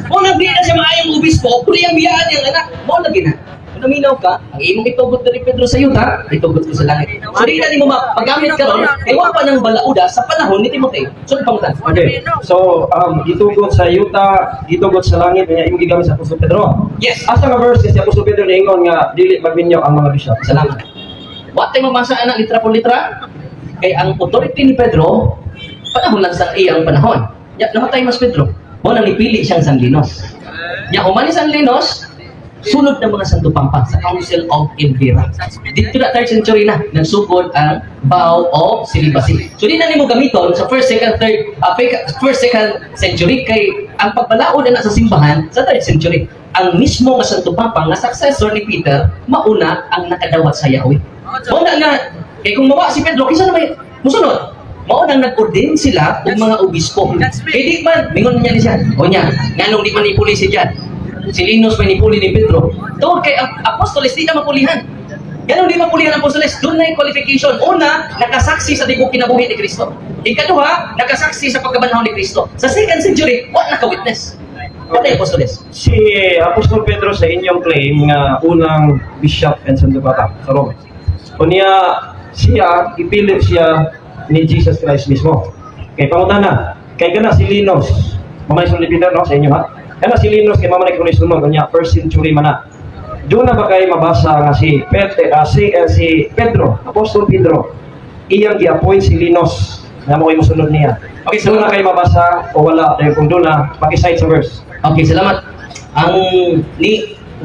Kung nagdi na siya maayang obispo, kung yung biyaan yung anak, mo lagi na. Kung naminaw ka, ang imong itugot ni Pedro sa yuta, itugot ko sa langit. So di na mo magamit ka ron, ewan pa ng balauda sa panahon ni Timoteo. So pangutan. Okay. So, gitugot sa yuta, gitugot sa langit, nga imong gigamit sa Apostol Pedro. Yes. Asa nga verse si Apostol Pedro niingon nga dili magminyo ang mga bishop. Salamat. What tayo mamasa anak litra po litra? Kay ang authority ni Pedro, panahon lang sa iyang panahon. Ya, namatay mas Pedro. O nang ipili siyang San Linos. Ya, umani San Linos, sunod ng mga Santo Pampa sa Council of Elvira. Dito na 3rd century na, nagsugod ang vow of celibacy. So di na nimo gamiton sa 1st, 2nd century kay ang pagbalaod na sa simbahan sa 3rd century. Ang mismo nga Santo Papa nga successor ni Peter, mauna ang nakadawat sa Yahweh. Mauna nga, kay kung mawa si Pedro, kisa na may musunod. Maunang nag-ordain sila ng mga obispo. Eh di man, mingon niya ni siya. O niya, nanong di manipuli si Jan. Si Linus manipuli ni Pedro. Doon kay Apostoles, di na mapulihan. Ganun di mapulihan ang Apostoles. Doon na yung qualification. Una, nakasaksi sa tibok kinabuhi ni Kristo. Ikaduha, nakasaksi sa pagkabanhaw ni Kristo. Sa 2nd century, what naka-witness? What na yung Apostoles? Si Apostol Pedro sa inyong claim nga unang bishop and Santo Papa sa Rome. Kunya siya, ipilit siya ni Jesus Christ mismo. Kay pangutana, kay kana si Linus, mamay ni Peter no sa inyo ha. Kana si Linus kay mamay ko ni sunod kanya 1st century man na. Doon na ba kayo mabasa nga si Pedro, Apostol Pedro, iyang gi-appoint si Linus na mo kayo sunod niya. Okay, so na kayo mabasa o wala dahil kung doon na paki-cite sa verse. Okay, salamat. Ang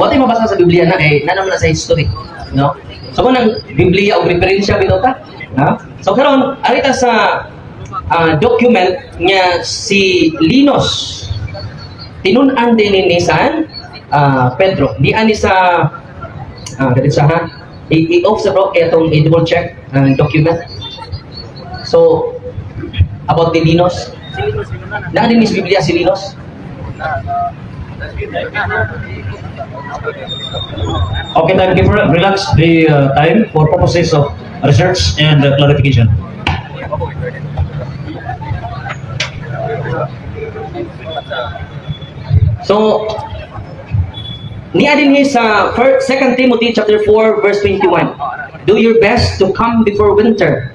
what ay mabasa sa Biblia na kay naman na sa history, no? So kung ang Biblia o referensya bitaw ta, ha? So karon arita sa document nga si Linus tinun-an din ni San Pedro. Di ani sa kadit sa ha i-off sa bro kaya itong i-double check ang document. So about ni Linus, na din sa Biblia si Linus. Okay, thank you. Relax the time for purposes of research and clarification. So, niya din sa 2 Timothy chapter 4 verse 21. Do your best to come before winter.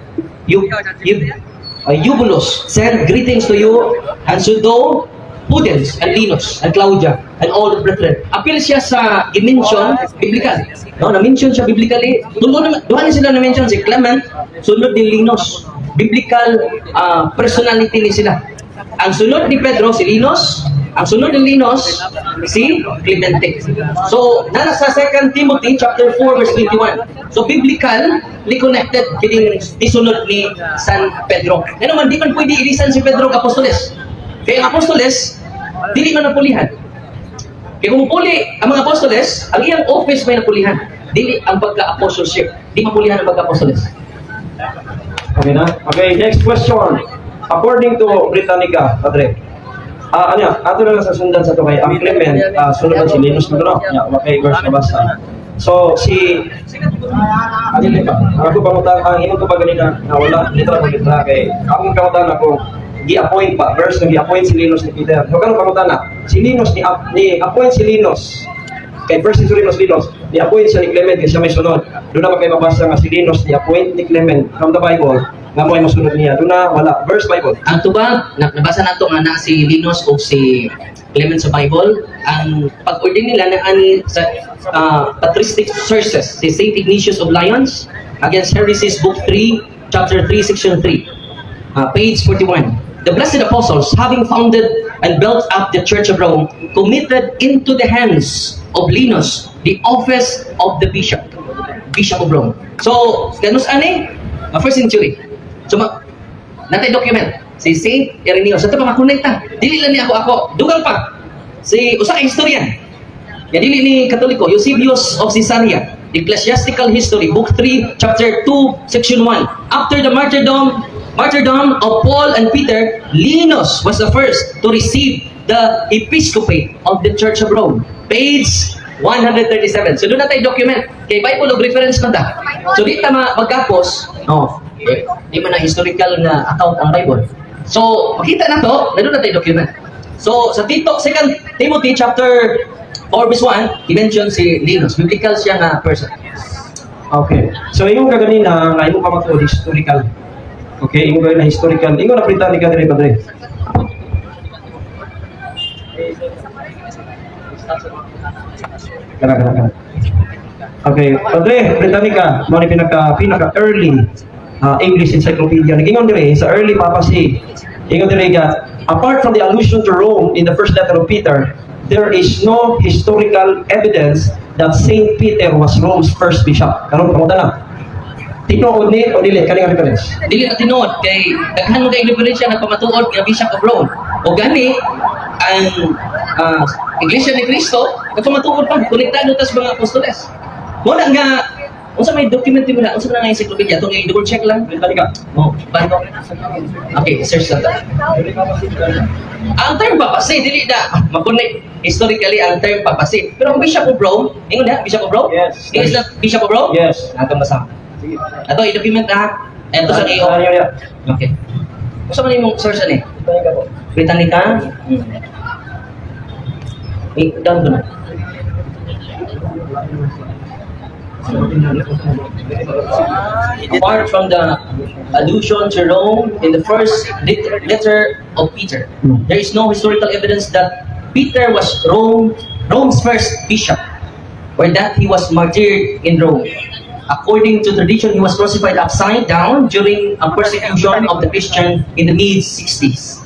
Eubulus send greetings to you, and Pseudo, Pudens, and Linus, and Claudia, and all the brethren. Appeal siya sa i-mention biblical. No, na-mention siya biblically. Duha sila na-mention si Clement, sunod ni Linus. Biblical personality ni sila. Ang sunod ni Pedro, si Linus. Ang sunod ni Linus, si Clemente. So, nasa 2 Timothy chapter 4 verse 21. So, biblically connected kining isunod ni San Pedro. Ano man, di man pwede ilisan si Pedro ang Apostoles. Kaya ang Apostoles, dili man napulihan. Kaya kung puli ang mga Apostoles, ang iyang office may napulihan. Dili ang pagka-apostleship. Di mapulihan ang pagka-Apostoles. Okay na? Okay, next question. According to Britannica, Padre, ano yan? Ato na lang sa sundan sa ito kay ang Clement, sunod na si Linus na doon. Yeah, okay, verse na basta. So, ano yun ba? Ako pangutan, ang imong ko ba ganina, na wala, litra ko litra, kay akong pangutan ako, gi-appoint pa, verse na gi-appoint si Linus ni Peter. So, kanong pangutan na, si Linus, ni-appoint si Linus, kay first century mas Linus, ni-appoint siya ni Clement kasi siya may sunod. Doon na kayo mabasa nga si Linus ni-appoint ni Clement from the Bible, nga mo ay masunod niya. Doon na wala. Verse Bible. Ang tubag, nabasa nato nga na si Linus o si Clement sa Bible, ang pag-ordin nila na ani sa patristic sources, si Saint Ignatius of Lyons, Against Heresies, Book 3, Chapter 3, Section 3, page 41. The blessed apostles, having founded and built up the Church of Rome, committed into the hands of Linus the office of the Bishop of Rome. So, kanus ani? First century. So, natay document. Si Saint Irenaeus. Sa ito mga connecta. Dili lang niya ako. Dugang pa. Si usa ka historian. Ya dili ni Katoliko. Eusebius of Caesarea. Ecclesiastical History. Book 3, Chapter 2, Section 1. After the martyrdom of Paul and Peter, Linus was the first to receive the episcopate of the Church of Rome. Page 137. So doon na tayo document. Kay Bible of reference na ta. So di ta magkapos, di man na historical na account ang Bible. So makita na to, na doon na tayo document. So sa Tito, 2 Timothy chapter 4 verse 1, i-mention si Linus. Biblical siya nga person. Okay. So, yung kaganina, nga yung pamatuod, historical. Okay, yung na historical. Yung na Britannica din, Padre. Kana. Okay, Padre, Britannica, mo ni pinaka-early English encyclopedia. Nagingon dire sa early papacy. Ingon dire nga, apart from the allusion to Rome in the first letter of Peter, there is no historical evidence that Saint Peter was Rome's first bishop. Karon pamutan na. Tinuod ni o dili kani nga reference? Dili na tinuod kay daghan mo kay referensya na pamatuod nga Bishop of Rome. O gani ang Iglesia ni Cristo nagpamatuod pa konektado tas mga apostoles. Mo na nga unsa may document mo na unsa na nga encyclopedia tong i-double check lang balik ka. Balik. Okay, search na. Ang term papasi dili da makonek historically ang term papasi. Pero ang Bishop of Rome, ingon na Bishop of Rome? Yes. Is that Bishop of Rome? Yes. Atong basa. Sige. Ato i-document na. Ito sa iyo. Okay. Unsa man imong source ani? Britannica. Down doon. Apart from the allusion to Rome in the first letter of Peter, there is no historical evidence that Peter was Rome's first bishop, or that he was martyred in Rome. According to tradition, he was crucified upside down during a persecution of the Christian in the mid-60s.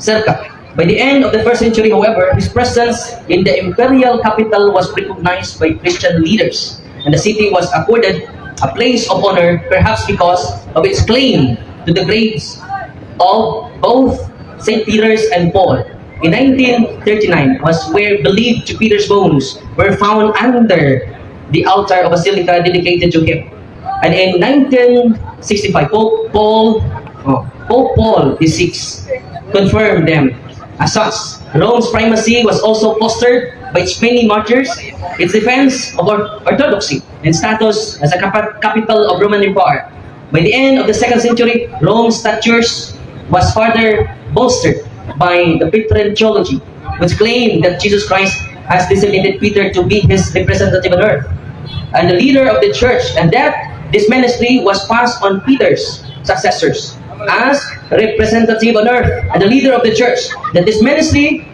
Circa. By the end of the first century, however, his presence in the imperial capital was recognized by Christian leaders, and the city was accorded a place of honor, perhaps because of its claim to the graves of both St. Peter's and Paul. In 1939 was where believed to Peter's bones were found under the altar of a basilica dedicated to him. And in 1965, Pope Paul VI confirmed them as such. Rome's primacy was also fostered by its many martyrs, its defense of orthodoxy, and status as a capital of Roman Empire. By the end of the 2nd century, Rome's status was further bolstered by the Petrine theology, which claimed that Jesus Christ has designated Peter to be his representative on earth and the leader of the church, and that this ministry was passed on Peter's successors as representative on earth and the leader of the church, that this ministry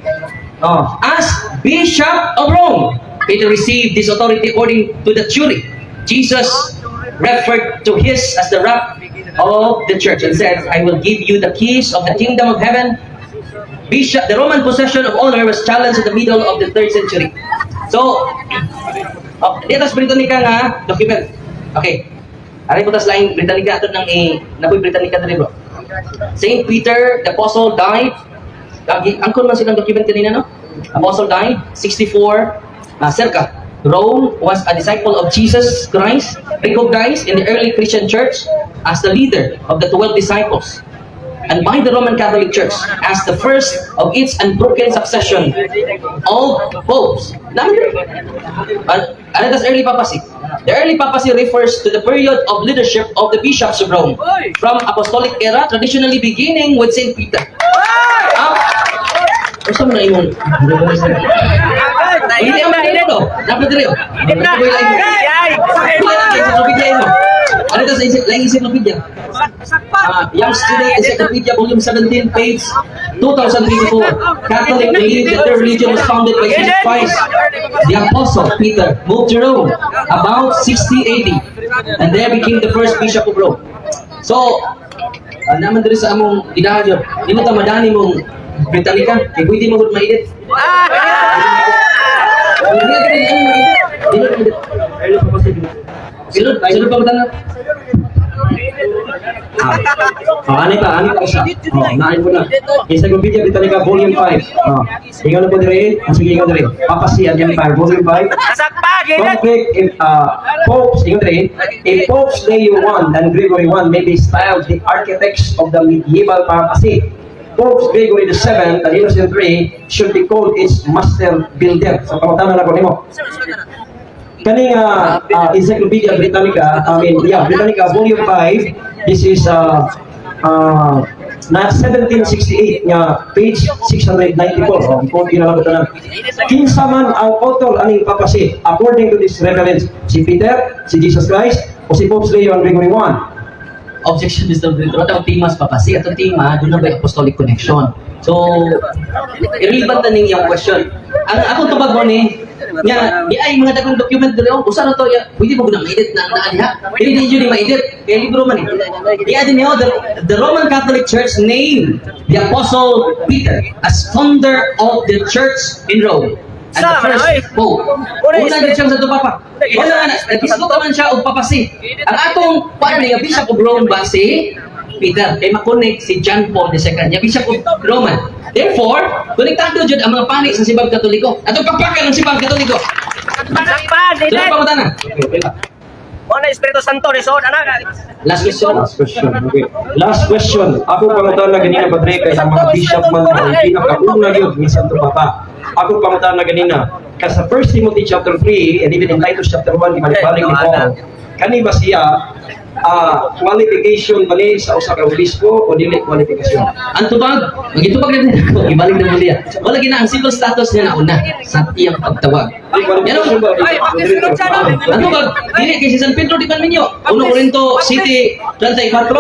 as Bishop of Rome. Peter received this authority according to the theory. Jesus referred to his as the rock of the church and said, I will give you the keys of the kingdom of heaven. Bishop, the Roman possession of honor was challenged in the middle of the 3rd century. So, dito sa Britannica nga, document. Okay. Aray ko tas laing Britannica, ito nang napoy Britannica na rin bro. Saint Peter, the apostle, died. Angkon man silang document kanina, no? Apostle died, 64, circa. Rome was a disciple of Jesus Christ, recognized in the early Christian church as the leader of the 12 disciples, and by the Roman Catholic Church as the first of its unbroken succession of popes. Ano das early papacy? The early papacy refers to the period of leadership of the bishops of Rome from apostolic era, traditionally beginning with Saint Peter. Gusto mo na yung... Hindi ang mga dapat rin. Ano ito sa encyclopedia? Young Student Encyclopedia, Volume 17, page 2024. Catholic believe that their religion was founded by Jesus Christ, the Apostle Peter, moved to Rome about 60 AD, and there became the first bishop of Rome. So, naman dito sa among idahadyo, hindi mo tamadani mong Britannica, kaya pwede mo mainit. Sunod pa ba tanong? Ani pa siya. Nain mo na. Encyclopedia Britannica, Volume 5. Ingat na po dire. Sige, ingat dire. Papasiyan yan pa. Volume 5. Conflict popes, ingat dire. If Popes Leo I and Gregory I may be styled the architects of the medieval papacy, Pope Gregory VII and Innocent III should be called its master builder. So, pangutanan na ko nimo. Kaning Encyclopedia Britannica, Britannica Volume 5, this is na 1768 nga page 694. Kung kinala ko tanan. Kinsa man ang author aning papacy according to this reference, si Peter, si Jesus Christ, o si Pope Leo and Gregory I? Objection is the what ang timas papasi atong tima doon na ba apostolic connection. So irrelevant na ning yung question. Ang akong tubag mo ni nga di ay mga daghang document diri usa na to ya pwede mo guna ma-edit na diha. Dili di ma-edit kay libro man ni. Di adin niyo the Roman Catholic Church named the Apostle Peter as founder of the church in Rome. At the first pope. Una din siya sa ito, Papa. Una nga, nag-islo naman siya og papasi. Ang atong, paano nga, Bishop of Rome ba si Peter? Kaya makonek si John Paul II. Yung Bishop of Roman. Therefore, konektado dyan ang mga panik sa Sibag Katoliko. Atong papakan ng Sibag Katoliko. Sunod pa mo tanan. Okay, pa. Ano Espiritu Santo ni Son, anak? Last question. Okay. Last question. Ako pangutan na ganina, Padre, kay ang mga bishop man ang pinakauna yun ni Santo Papa. Ako pangutan na ganina. Kasi sa 1 Timothy chapter 3, and even in Titus chapter 1, di balik-balik ni Paul, kani ba siya qualification bali sa usa ka obispo o dili qualification? Ang tubag, magitubag na din ako, ibalik na muli. Wala gina ang civil status niya na una sa iyang pagtawag. Yan ang tubag, dili kay si San Pedro di Panminyo, 1 Corinto City 34,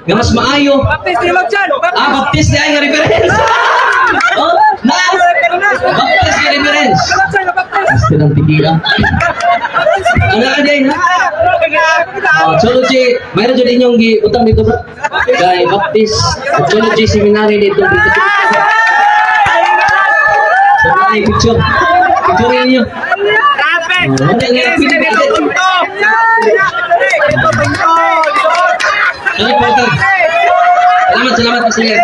nga mas maayo. Baptist niya ang reference. Oh, na Baptist niya reference. Basta lang tigilan. Ano ka dyan, ha? Theology, mayroon dyan inyong utang dito ba? Kay Baptist Theology Seminary dito. So, may picture. Picture ninyo. Salamat po sa inyo.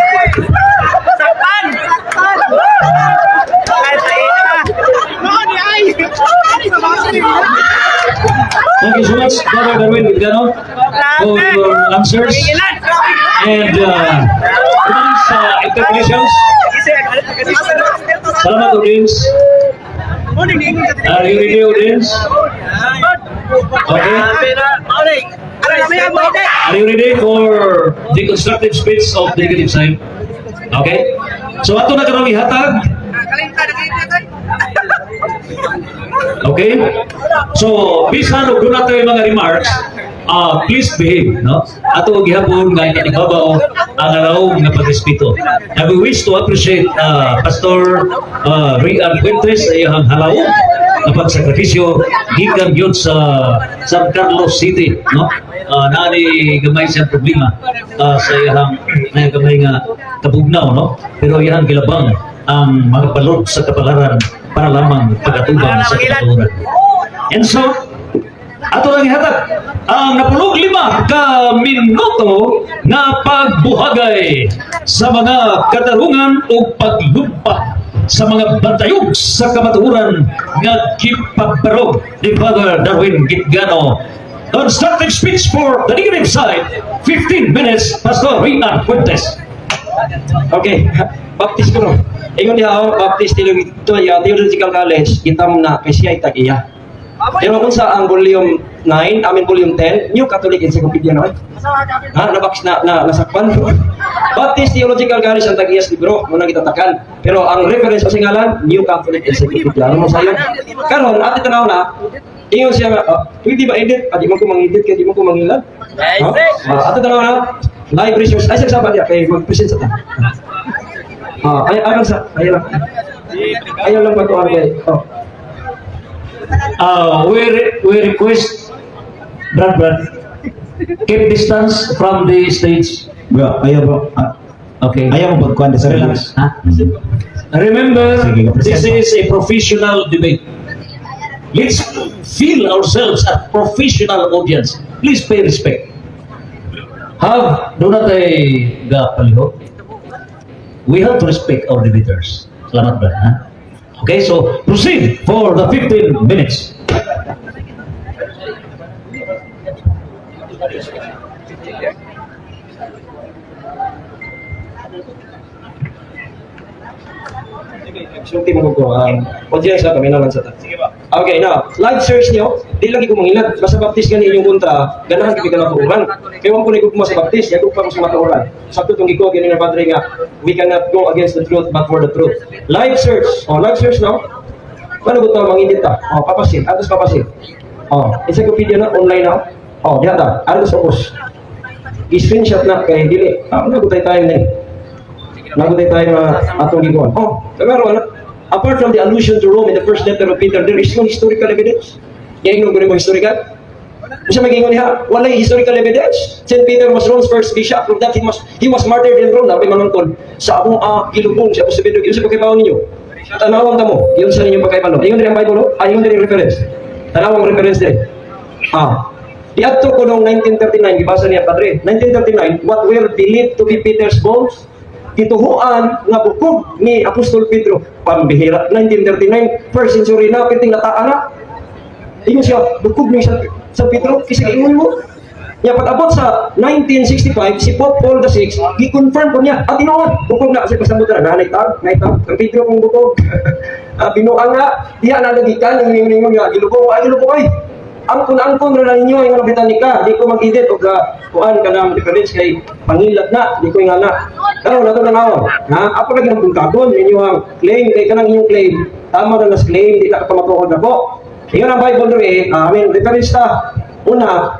Thank you so much, Brother Darwin Vigano, for your answers and interpretations. Salamat, audience. Are you ready, audience? Okay. Are you ready for the constructive speech of the negative side? Okay. So ato na karong ihatag. Okay? So, bisan og doon nato yung mga remarks, please behave, no? Ato gihapon nga ibabaw ang alaw nga pagrespeto. And we wish to appreciate Pastor Rian Fuentes sa iyang halaw na pagsakripisyo gikan yun sa San Carlos City, no? Naani gamay siyang problema sa iyang gamay nga kabugnaw, no? Pero iyang gilabang ang mga balot sa kapalaran para lamang pagkatubang sa kapaturan. And so, ato lang ihatag ang 15 ka minuto na pagbuhagay sa mga katarungan o paglumpa sa mga bantayog sa kamatuoran nga gipagbarog ni Father Darwin Gitgano. Constructive speech for the negative side, 15 minutes, Pastor Rian Fuentes. Okay, baptist ko no. Ingon niya ako, baptist Theological College, itam na kay siya itagiya. Pero kung sa ang volume 9, amin volume 10, New Catholic Encyclopedia na nasakpan. Baptist Theological College ang tagiyas libro, muna kita takal. Pero ang reference sa singalan, New Catholic Encyclopedia. Ano mo sa'yo? Karon, ati tanaw na, ingon siya nga, pwede ba edit? Di mo ko mang-edit, kaya di mo ko mang-ilan. Ati tanaw na, live resource. Ay, sabi niya, kaya mag-present sa ta. Ayaw lang matuwa kayo. We request Brad, keep distance from the stage. Bro, ayaw bro. Okay. Ayaw mo pagkuhan sa relax. Remember, Sige, this is a professional debate. Let's feel ourselves a professional audience. Please pay respect. Do not palihog. We have to respect our debaters. Salamat ba? Ha? Okay, so proceed for the 15 minutes. Sulti mo ko, audience na kami naman sa ta. Okay, now, live search niyo, di lagi ko manginat. Basta baptist gani inyong punta, ganahan kami ka na tuuran. Kaya wang kunig ko sa baptist, yagog pa ko sa matuuran. Sakto itong giko, gani na padre nga, we cannot go against the truth, but for the truth. Live search, live search now. Paano ko ito manginit ta? Papasin, atos papasin. Encyclopedia na, online na. Diyan ta, atos opos. I-screenshot na, kaya dili. Nagutay tayo na Nagutay tayo na atong gikuan. Kagaro na. Apart from the allusion to Rome in the first letter of Peter, there is no historical evidence. Yan yung mo historical. Kasi mag-ingon niya, wala historical evidence. St. Peter was Rome's first bishop. From that, he was martyred in Rome. Dapat manungkol sa akong gilubong, sa sa Pedro. Yun sa pagkaibaw ninyo. Tanawang tamo. Yun sa ninyong pagkaibaw. Ayun din ang Bible. Ayun din ang reference. Tanawang reference din. Diadto ko noong 1939, ibasa niya, Padre. 1939, what were believed to be Peter's bones? Tituhuan nga bukog ni Apostol Pedro. Pambihira. 1939, first century na, piting nataan na. Ingon siya, bukog ni sa Pedro, kasi ingon mo. Nga pag-abot sa 1965, si Pope Paul VI, i-confirm ko niya, inoon, bukog na, kasi pasabot na, naitag, ang Pedro kong bukog. Binuang nga, diya nalagikan, yung gilubong, ay. Angkon na ninyo yung Britannica, di ko mag-edit o kuan ka ng reference kay pangilat na, di ko yung anak. Pero nato na naon, ako lagi ng bungkagon, ninyo ang claim, kay kanang inyong claim, tama na nas claim, di na kapamatuhod ako. Iyon ang Bible rin, reference ta. Una,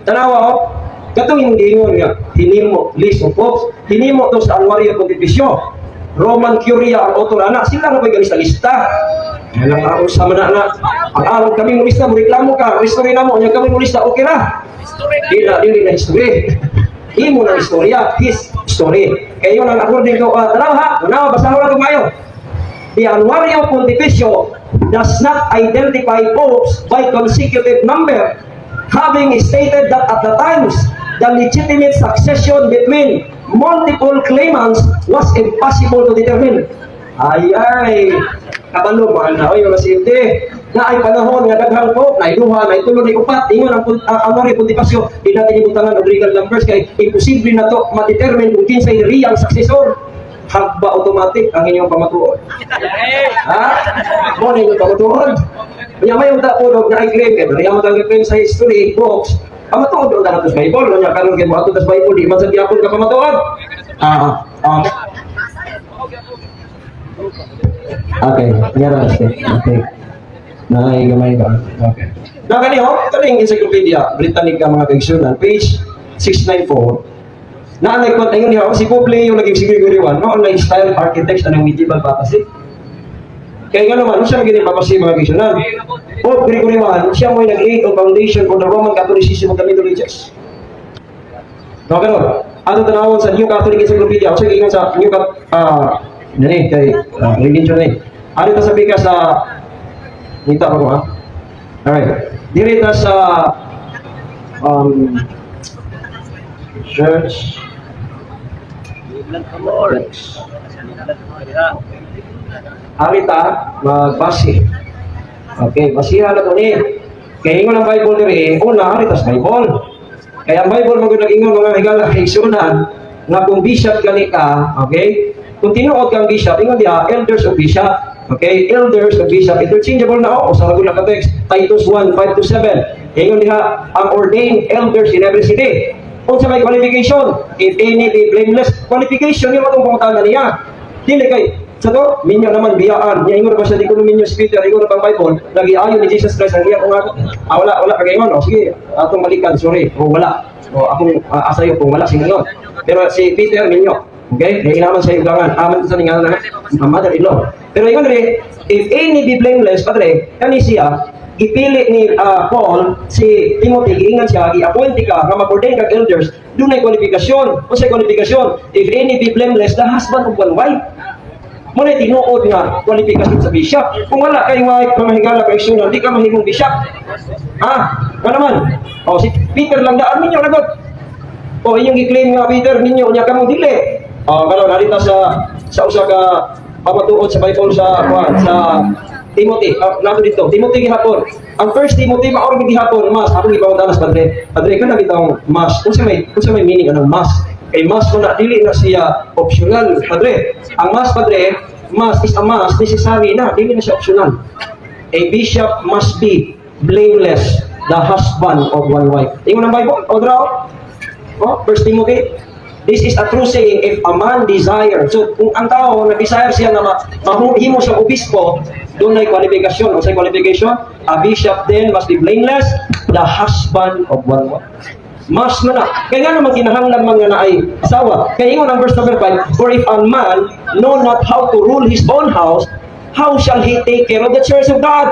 tanawa katong yung gingon nga, hinimo, list of popes, hinimo to sa Alwaria Pontificio, Roman Curia ang author anak, sila na ba'y lista-lista? Yan ang araw sa mana na. Ang araw kami mo lista, mo reklamo ka, restore na mo, yung kami mo lista, okay na. Dili na history. Imo na istorya, his story. Kaya yun ang according to, tanaw, basaho na ito kayo. The Alwario Pontificio does not identify popes by consecutive number, having stated that at the times, the legitimate succession between multiple claimants was impossible to determine. Kabalo mo, yung nasilti. Na ay panahon nga daghang po, na iluha, na itulo, na upat, ingon ang Alwario Pontificio, di natin ibutangan ng legal numbers, kaya imposible na to ma-determine kung kinsay real successor. Hagba automatic ang inyong pamatuod. Mo na inyong pamatuod. Kaya may yung tapulog na i-claim, kaya mo tang-claim sa history books, pamatuod yung daratos Bible, kanya karoon kayo mo ato tas Bible, di man sa diapon ka pamatuod. Okay, nyara okay. Gamay ba? Okay. Na kaning Encyclopedia Britannica mga kaigsunan, page 694. Nagkwat ayun niya si Pope Leo naging si Gregory I, no online style architects anong medieval papacy. Kaya nga naman, siya naging papacy mga kaigsunan. Pope Gregory I, siya mo nag-lay ang foundation for the Roman Catholicism of the Middle Ages. No, pero ato tanawon sa New Catholic Encyclopedia, o sige sa New kay religion ni. Ano ito sabi ka sa nita ko Alright. Dirita sa church Arita, magbasi. Okay, basihan na ito ni. Kaya ingon ang Bible diri, una, arita sa Bible. Kaya ang Bible mag-ingon mga higala kay sunan, nga kung bishop gani ka, okay? Kung tinuod kang bishop, ingon diha, elders of bishop. Okay, elders of bishop, interchangeable na o sa lagulang ka-text, Titus 1:5-7. Ingon diha, ang ordained elders in every city. Kung sa may qualification, if any be blameless, qualification yung matong pangutanan niya. Dili kay, sa to, minyo naman biyaan. Niya ingon ba siya, di ko minyo si Peter, ingon na bang Bible, lagi ayon ni Jesus Christ, ang iya kung wala kagayon, o sige, atong balikan, sorry, kung wala. O akong asayo kung wala, sinunod. Pero si Peter, minyo. Okay? Kaya inaman sa ugangan. Aman sa ningan na mother-in-law. Pero ingon rin, if any be blameless, padre, kani siya, ipili ni Paul, si Timothy, giingan siya, i-appoint ka, nga mag-ordain kag elders, doon ay kwalifikasyon. O sa kwalifikasyon, if any be blameless, the husband of one wife. Muna tinuod nga kwalifikasyon sa bishop. Kung wala kay wife, mamahigala kay sunan, di ka mahimong bishop. Ano naman? O si Peter lang daan ninyo nagot. O inyong i-claim nga Peter ninyo, niya ka mong dili. O karon narita sa usa ka pamatuod sa Bible sa Timothy. Nato dito, Timothy gihapon. Ang first Timothy maor gihapon, mas ako gipaundanas padre. Padre ka na bitong mas. Kung sa may meaning anong mas? Kay mas ko na dili na siya optional, padre. Ang mas padre, mas is a must, necessary na, dili na siya optional. A bishop must be blameless, the husband of one wife. Ingon ang Bible, o draw. First Timothy. This is a true saying, if a man desire. So, kung ang tao na-desire siya na mahimo siya obispo, doon ay qualification. O sa qualification, a bishop then must be blameless, the husband of one wife. Mas na. Kaya nga naman kinahanglan man nga na ay asawa. Kaya ingon ang verse number 5, for if a man know not how to rule his own house, how shall he take care of the church of God?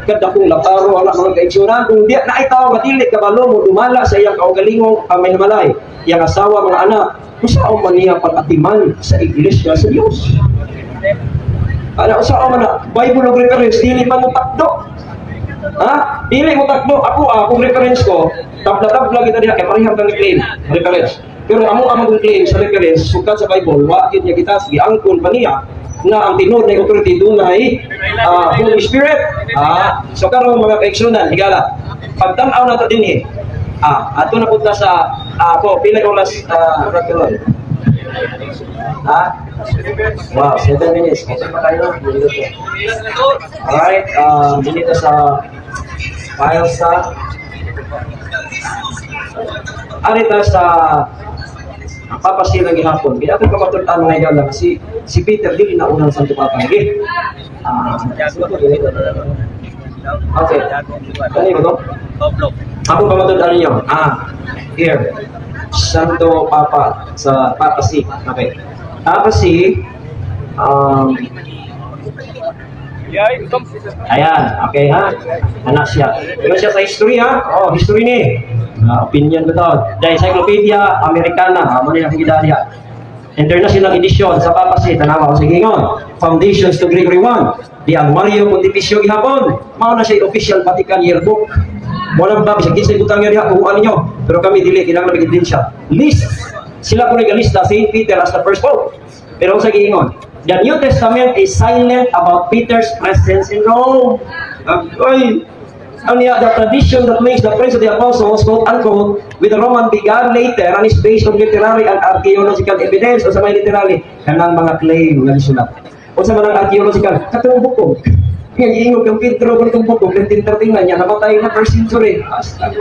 Kada kung laparo wala mga kaigsunan, kung di na ay tao matili kabalo mo dumala sa iyang kaugalingong may malay, iyang asawa, mga anak, kung saan man niya pag-atiman sa iglesia sa Diyos. Kung saan man na, Bible of reference, dili pa mo takdo. Dili mo takdo. Kung reference ko, tabla-tabla kita diha, kaya parihang kang claim, reference. Pero among claim sa reference, sukat sa Bible, wakit niya kita, sige, angkon pa niya, nga ang tinod na authority doon ay Holy Spirit. So karon mga kaigsunan, higala, pagtanaw na ito din ato na punta sa pila ko last record. Wow, 7 minutes. Okay pa tayo. Alright, dito sa file sa arita sa papasilang gihapon. Kaya ako kamatutan mga igala kasi si Peter dili na unang Santo Papa. Okay. Okay. Kani ba to? Ako kamatutan niyo. Here. Santo Papa sa Papasi. Okay. Papasi ayan, okay ha? Anak siya. Ano siya sa history ha? History ni. Opinion ko to. The Encyclopedia Americana. Muna yung gidalya. International edition sa Papasi. Tanawa ko sa gingon. Foundations to Gregory I. Di ang Mario Pontificio gihapon. Mao na siya official Vatican yearbook. Walang babi siya. Kinsay butang niya diha. Kuhaan ninyo. Pero kami dili. Kailangan nabigit siya. List. Sila ko nag-lista. St. Peter as the first pope. Pero sa gingon. The New Testament is silent about Peter's presence in Rome. The tradition that makes the praise of the apostles, quote unquote, with the Roman began later and is based on literary and archaeological evidence. O sa may literary, kanang mga claim nga gisulat. O sa mga archaeological, katong bukog. Ngayon, iingog ang Pedro, kung itong bukog, 1939 niya, namatay na first century.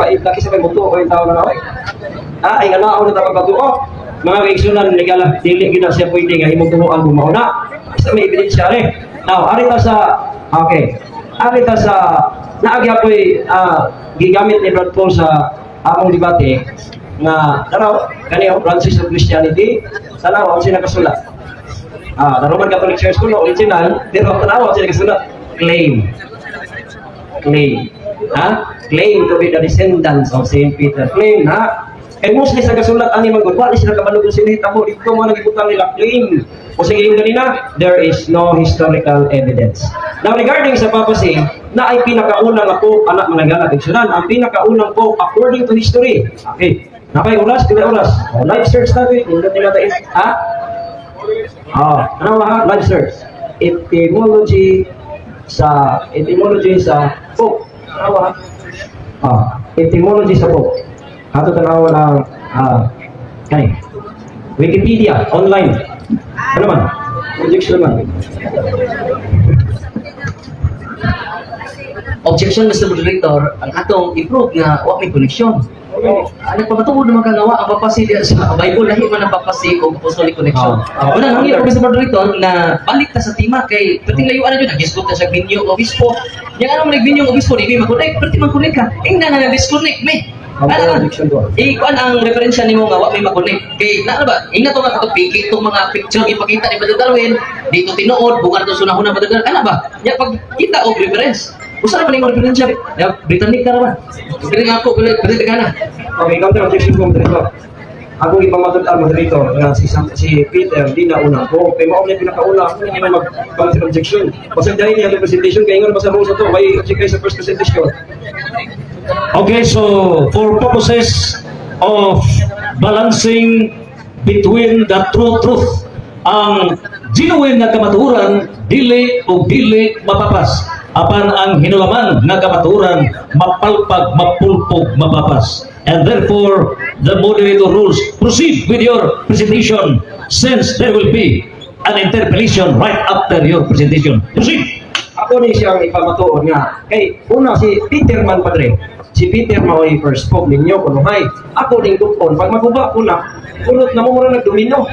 Laki sa may buto, o yung tao na naway. Ay nga naon na tapag patuo. Mga kaigsunan, legala, dili gina siya pwede nga imong tuhuan kung mauna. Basta may ebidensya rin. Now, arita sa naagya po'y gigamit ni Brad Paul sa among debate nga tanaw, kaniyo, Francis of Christianity, tanaw, ang sinakasulat. The Roman Catholic Church ko, original, pero tanaw, ang sinakasulat. Claim. Claim to be the descendants of St. Peter. Claim, kaya mostly sa kasulat ani man gud wala sila kabalo kung sila hitabo dito mo nagibutang nila claim. O sige yung ganina, there is no historical evidence. Now regarding sa papacy, na ay pinakaunang ako anak managala kaigsunan. Ang pinakaunang po according to history. Okay. Napay oras, pila oras. Oh, live search natin. Hindi natin. Ha? Ano ha? Live search. Etymology sa Pope. Ano ha? Etymology sa Pope. Ato tanaw ng Wikipedia online. Ano man? Objection man. Objection, Mr. Moderator, ang atong i-prove nga wa may connection. Ano pa matuod naman kagawa ang papasi diya sa Bible lahi man ang papasi o apostolic connection. Una nang iyo Mr. Moderator na balik ta sa tema kay perting layuan na jud nag-discuss ta sa binyong obispo. Yang ano man binyong obispo di ma-connect, perting man-connect ka. Ingna na disconnect me. Ano? Kuan ang referensya nimo nga wa may ma-connect. Kay na ba? Ingna to nga katong itong mga picture ipakita ni Brother Darwin, dito tinuod bukan to sunahon na Brother Darwin. Ano ba? Ya pag kita og reference. Usa pa ning referensya? Ya Britannic ka ra ba? Dili nga ako pili kana. Okay, counter objection ko moderator. Ako ipamatod ang moderator nga si Peter di na una ko. Kay mao ni pinakauna ako ni mag-counter objection. Kasi dahil niya ang presentation kay ingon basta mo sa to, may object sa first presentation. Okay, so for purposes of balancing between the truth, ang genuine na kamatuoran dili o dili mapapas. Apan ang hinulaman nga kamatuoran mapalpag, mapulpog, mapapas. And therefore, the moderator rules, proceed with your presentation since there will be an interpellation right after your presentation. Proceed! Ako ni siyang ipamatuon nga. Kay una si Peter man padre. Si Peter mao'y first spoke ninyo kunuhay. Ako ning tupon pag maguba ko na kunot na mo mura nagdomino.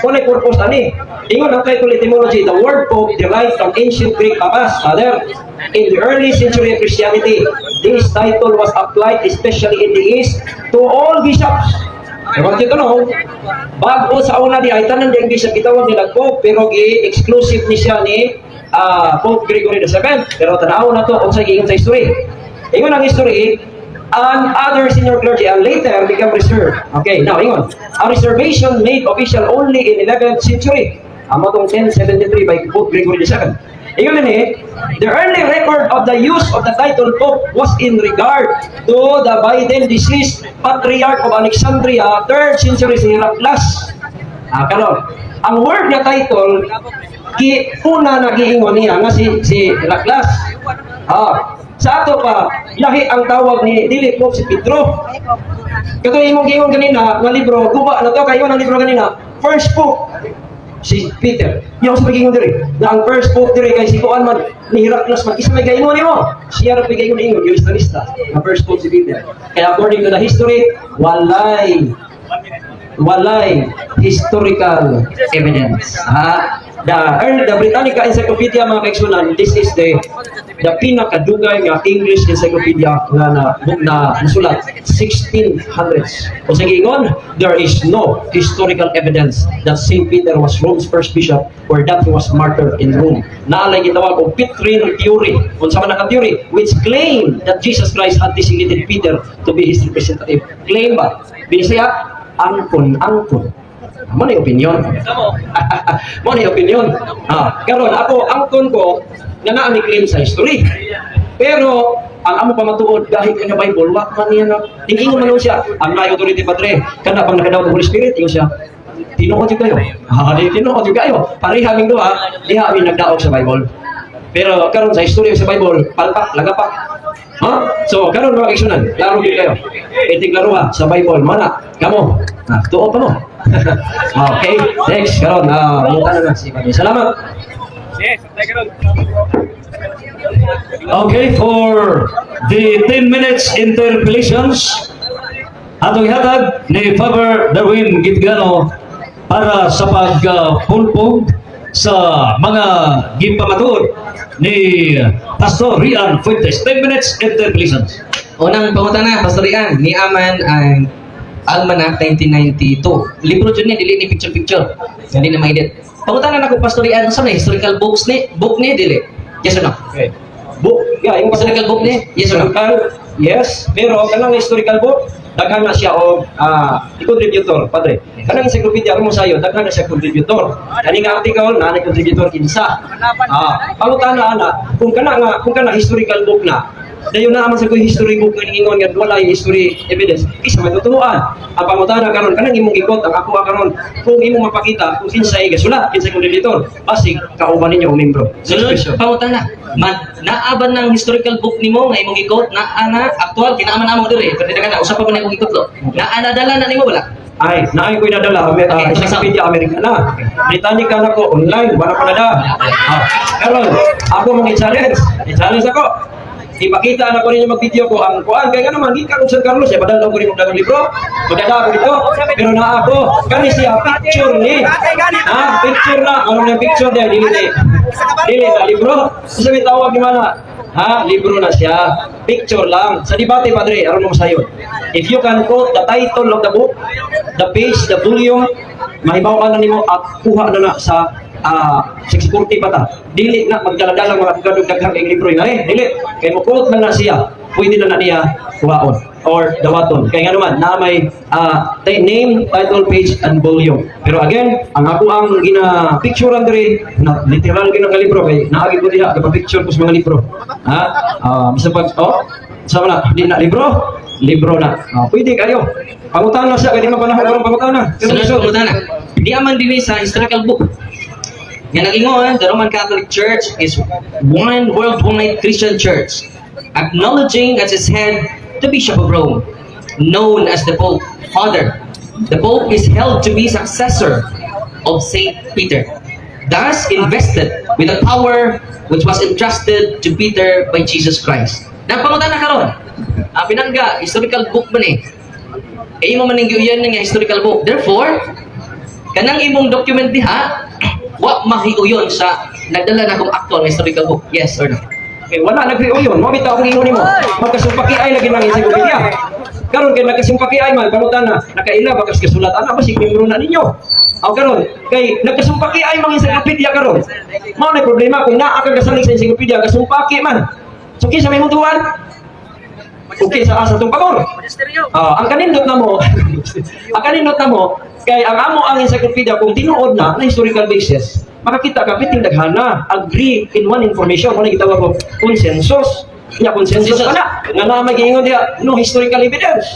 Kunay purpose ani. Ingon ang title etymology, the word pope derived from ancient Greek papas. Father, in the early century of Christianity, this title was applied especially in the East to all bishops. Ewan dito no, bago sa una di ay tanan di ang bishop itawag nila pope pero exclusive ni siya ni Pope Gregory VII. Pero tanaw na to unsay giingon sa history. Ingon ang history, and other senior clergy and later become reserved. Okay, now ingon. A reservation made official only in 11th century. Amo tong 1073 by Pope Gregory II. Ingon ni, the early record of the use of the title Pope was in regard to the by then deceased Patriarch of Alexandria, 3rd century si Heraclius. Karon, ang word na title una nagiingon niya nga si Heraclius. Sa ato pa, lahi ang tawag ni dili Pope si Pedro. Kato imong giingon kanina nga libro, guba na to kayo ang libro kanina. First Pope si Peter. Yung sa pag-ingon diri, na ang first Pope diri kay si Kuan man ni Heraclius man isa may gaingon nimo. Siya ra pag-ingon ingon, yung historista. Ang first Pope si Peter. Kaya according to the history, walay historical evidence. The Britannica Encyclopedia mga kaigsunan, this is the pinakadugay nga English encyclopedia nga nasulat 1600s. O sa giingon, there is no historical evidence that St. Peter was Rome's first bishop or that he was martyred in Rome. Naalay gitawag og Petrine theory, unsa man ang theory which claim that Jesus Christ had designated Peter to be his representative. Claim ba? Bisaya angkon. Mo na opinion. Mo na opinion. Karon ako angkon ko nga naa ni claim sa history. Pero ang amo pamatuod dahil kanya Bible wa man niya na ingon man siya ang may authority padre kana pang nakadaw ng Holy Spirit ingon siya tinuod jud kayo. Tinuod jud kayo. Pareha ming duha diha mi nagdaog sa Bible. Pero karon sa history sa Bible palpak lagapak. So karon mga kaigsunan, klaro gyud kayo. Etik laro sa Bible mana kamo. Tuo pa mo. Okay, next karon mutan na si Padre. Salamat. Yes, thank you. Okay, for the 10 minutes interpellations, atong ihatag ni Father Darwin Gitgano para sa pagpulpog sa mga gipamatuod ni Pastor Rian Fuentes. 10 minutes interpellations. Unang pangutana, Pastor Rian, ni Aman ang Almanac 1992. Libro dyan niya, dili ni picture-picture. Hindi na ma-edit. Pangutana na ko, Pastor Rian, saan na historical book ni, dili? Yes or no? Okay. Book, yung Historical book ni? Yes or no? Yes, pero kanang historical book, daghan na siya og contributor, padre. Kanang encyclopedia mo sayo, daghan na siya contributor. Kaning article na contributor kinsa. Pangutana ana, kung kana historical book na, Dayon na man sa kuy history mo kiningon nga wala yung history evidence. Isa may tutuan. Ang pangutana karon kanang imong ikot ang ako karon kung imong mapakita kung kinsay gasulat, kinsay kong editor, basig kauban ninyo ang membro. Sunod, Next question. pangutan na. Naaban ng historical book nimo nga imong ikot na ana aktual kinaaman amo dire. Pwede ka na usap pa man imong ikot lo. Na dala na nimo wala. Ay, naay ko nadala Okay, Encyclopedia Americana. Britannica na ko online, wala pa nada. Karon, ako mong i-challenge. I-challenge ako. Ipakita na ko ninyo mag-video ko ang kuan kay nga naman gikan sa Carlos ya padal ko rin dagang libro. Magdala ko dito. Pero na ako kani siya picture ni. Picture na. Ano na picture dia dili na libro. Sabi tawag ni mana. Libro na siya. Picture lang. Sa debate padre, aron mo sayo. If you can quote the title of the book, the page, the volume, mahibaw ka na nimo at kuha na sa 640 bata. Dili na magdala-dala mga kadug-daghang ang libro na dili. Kay mo quote na siya, pwede na niya kuhaon or dawaton. Kay nga naman na may name, title, page and volume. Pero again, ang ako ang gina-picturean diri na literal ginang libro kay naagi ko diha kapag-picture ko sa mga libro. Bisa pag sama na di na libro na. Pwede kayo. Pangutana siya kay di mapanahon karong pangutana. Sunod, pangutan na. Di aman din sa historical book. Nga nag-ingon, the Roman Catholic Church is one worldwide Christian church, acknowledging as its head the Bishop of Rome, known as the Pope Father. The Pope is held to be successor of Saint Peter, thus invested with a power which was entrusted to Peter by Jesus Christ. Nagpangutan na karon. Pinangga, historical book man eh. Imo man ning giuyan nga historical book. Therefore, kanang imong document diha, wa mahiuyon sa nagdala na kong actual historical book. Yes or no? Okay, wala nagriuyon. Mo bitaw kung ingon nimo. Magkasumpaki ay lagi nang encyclopedia. Karon kay nagkasumpaki ay man pangutana, nakaila bakas kasulat ana ba sig membro na ninyo. Aw karon kay nagkasumpaki ay mga encyclopedia karon. Mao na problema kung naa ka kasalig sa encyclopedia kasumpaki man. So kinsa may mutuan? Okay sa asa tong pagor. Ang kanindot na mo, kay ang amo ang encyclopedia kung tinuod na historical basis, makakita ka biting daghana agree in one information mo gitawag ko consensus. Ya consensus kana nga may giingon dia no historical evidence.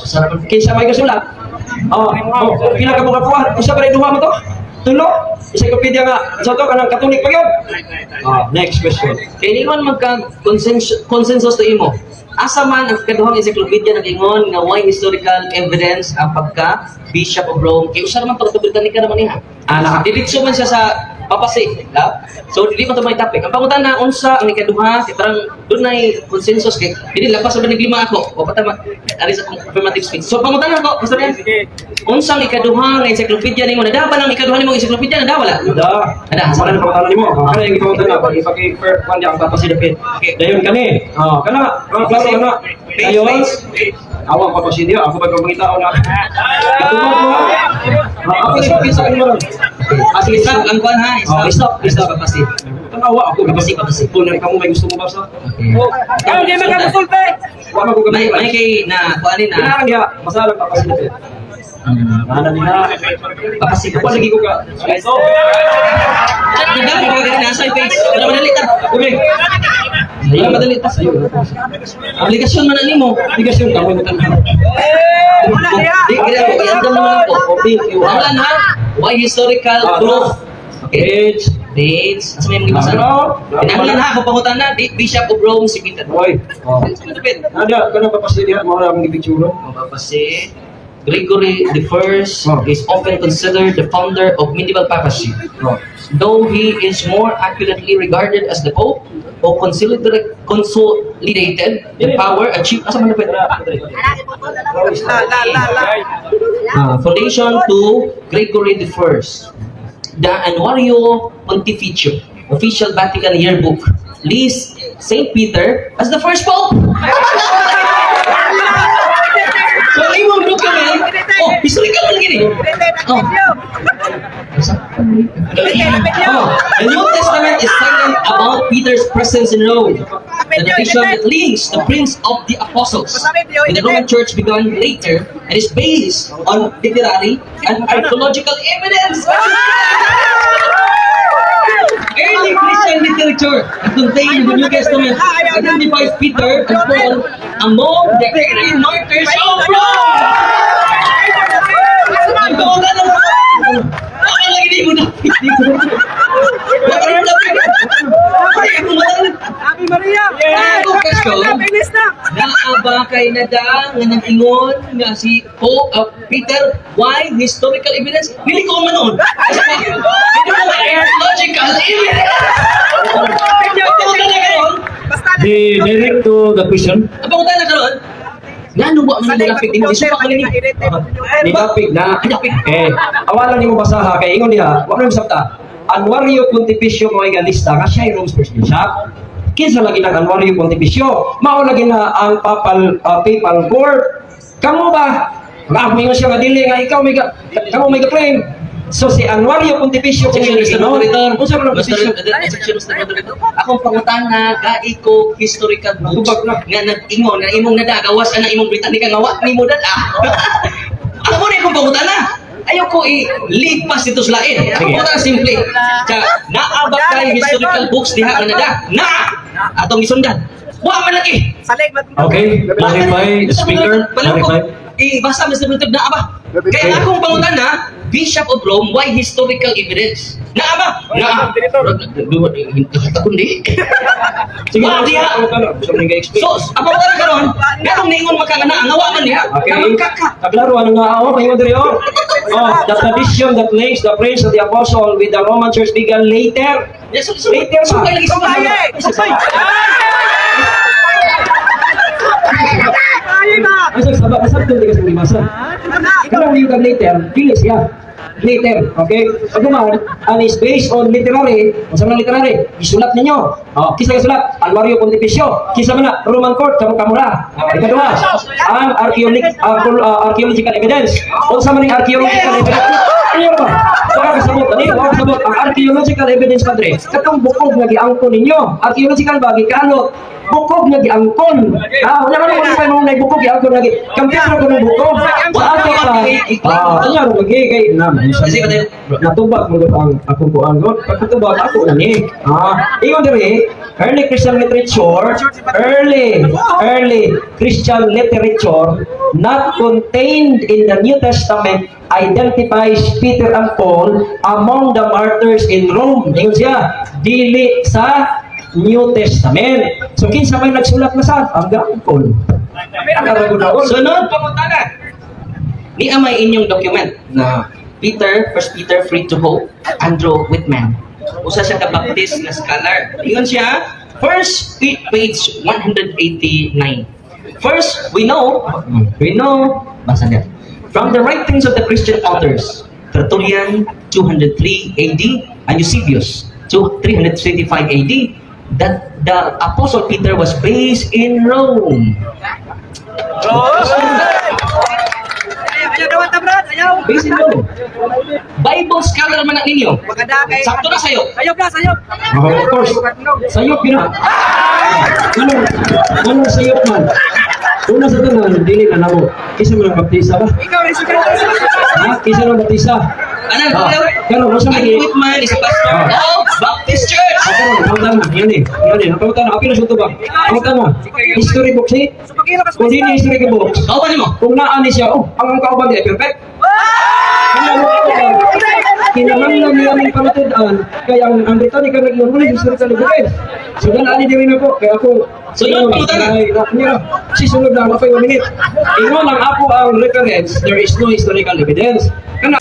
Kinsa may kasulat? Pila ka mo kapuan? Usa ba duha mo to? Tulo? Encyclopedia nga sa to kanang Catholic pa gyud. Next question. Kay di man magka consensus to imo. Asa man ang kaduhang encyclopedia nag-ingon nga why historical evidence ang pagka Bishop of Rome. Kay usa man to Britannica naman niya. Diretso man siya sa papasi. So dili man to may topic. Ang pangutan na unsa ang ikaduha kitarang dunay consensus kay dili lapas sa lima ako. O patama ari sa affirmative speech. So pangutan na ako, Pastor Yan. Unsa ang ikaduha nga encyclopedia nimo? Nada ba lang ikaduha nimo encyclopedia nada wala? Ada. Wala na pangutana nimo. Kana yung ipangutana na pag ipaki-per kwan di ang papasidapit. Dayon kani. Kana ang klaro na. Dayon. Awang papasidio ako ba pangitaon na. Katubag mo. Ako sa pisa kanimo. Sige, stop ang kwan ha. Stop papasi. Tanawa ako Papasi. kung kamo may gusto mo basa. Hindi magkakonsulte! Wa man ko May gamay. kay na kuanin na Kailangan niya masalang papasidapit. Nana nila. papasi Wa lagi ko ka. So, Nagdami ko na sa page. Wala madali ta. okay. Wala madali ta. Aplikasyon man nimo. Aplikasyon ka mo tanong. Di kira ko iandam naman ako. Wala na. Why historical proof? Okay. Dates. Asa may mga basa? Pinanglan ha, kung pangutan na, Bishop of Rome, si Peter. Oy. Ada kana papasidio mo ra ang picture. Papasi. Gregory the First is often considered the founder of medieval papacy, though he is more accurately regarded as the Pope who consolidated the power achieved as a foundation to Gregory the First. The Annuario Pontificio, official Vatican yearbook, lists Saint Peter as the first Pope. So, imong document, historical man gini. The New Testament is silent about Peter's presence in Rome. The tradition that links the Prince of the Apostles in the Roman Church began later and is based on literary and archaeological evidence. Early Christian scripture that contained in the New Testament identifies Peter and Paul among the martyrs of Rome. Ang kawalan ng bakit lagi di mo na? Bakit mo na? Bakit mo na? Ave Maria! Finish na! Naabakay na da nga nag-ingon nga si Peter, why historical evidence? Hindi ko man noon. Kasi hindi mo archaeological evidence. Ito talaga yun. Direct to the question. Abang tayo na karon. Ngano ba man nilapit din mo? Isupa ko nini. Nilapig na. Awalan ni mo basaha kay ingon diha, wa na sabta. Anwario Pontificio mo ay lista nga siya ay Rome's First Bishop. Kinsa lagi ng Anwario Pontificio? Mao lagi na ang papal court. Kamu ba? May siya nga dili nga ikaw may claim. So si Anwario Pontificio Section Mr. Moderator. Unsa man ang position? Section Mr. Moderator. Akong pangutana gai ko historical books Tubag na. nga nag-ingon nga imong nadagawas ana imong Britannica nga wa nimo dala. Ako mo ni akong pangutana. Ayaw ko i-lipas dito sa lain. Ako mo na simple. Naabak kay historical books diha Canada. Na! Atong isundan. Wa man lagi. Salig, Okay, clarify, speaker, clarify. Basta Mr. Bintog na aba. Kaya akong pangutana, Bishop of Rome, why historical evidence? Na aba? Na. Kundi. Sige, Wa diha. So, abang ka karon, ganong ningon makangana ang awa man niya. Okay. Kamagkaka. Kaklaro, ano nga ako? May diri oh. The tradition that links the praise of the apostle with the Roman Church began later. Yes, so Later ba? sukay lagi sukay. Ay, ba? Asa sabto di ka sa limasa. Ikaw ang yung later, dili siya. Later, okay? Pagkuman, and is based on literary, kung saan literary, isulat ninyo. Kisa isulat, Alvario Pontificio, kisa man na, Roman Court, kamura. Ikadua, ang archaeological evidence. Kung saan man yung archaeological evidence, ano ba? Baka kasabot, kasabot, ang archaeological evidence, padre, katong bukog na giangko ninyo. Archaeological ba, gikanot, bukog na giangkon. Wala man yung mga nung naibukog, giangkon lagi. Kampiyano ko ng bukog. Sa ato pa, kanya, lagi kay natubag mo ang akong kuan ko. Pagkatubag ako na ni. Ingon diri, early Christian literature, early Christian literature not contained in the New Testament identifies Peter and Paul among the martyrs in Rome. Ingon siya, dili sa New Testament. So kinsa may nagsulat na sa ang gangkon. Sunod, pangutana. Ni amay inyong document na First Peter, Free to Hope, Andrew Whitman. Usa siya ka-baptist na scholar. Ingon siya, first page 189. First, we know, basa niya. From the writings of the Christian authors, Tertullian, 203 AD, and Eusebius, 325 AD, that the Apostle Peter was based in Rome. Ayaw daw ta, Brad. Ayaw. Based in Rome. Bible scholar man ang ninyo. Magkadakay. Sakto na sa'yo. Ayaw, Brad. Ayaw. Of course, sayop yun na. Ano sayop man? Una sa tanan, dili ka na mo. Kisa mo ng baptisa ba? Ikaw, isi ka. Kisa ng baptisa. Ano? Kano, masa mo Andrew Whitman is a pastor of Baptist Church. Kautan na, yan eh. Kautan na, apil na sunto ba? Kautan na. History books eh. So, pag-ilo ka sa Kung di ni history books, Kauban mo. kung naan ni siya, ang kauban di ay perfect. Kinahanglan niya ng pamatudan, kaya ang Britannica nag-iwan mo yung historical evidence. So, ganaan ni rin ako, kaya ako, Sunod, pangutana. si sunod lang, mapay 1 minute. Ingon ang ako ang reference, there is no historical evidence. Kana,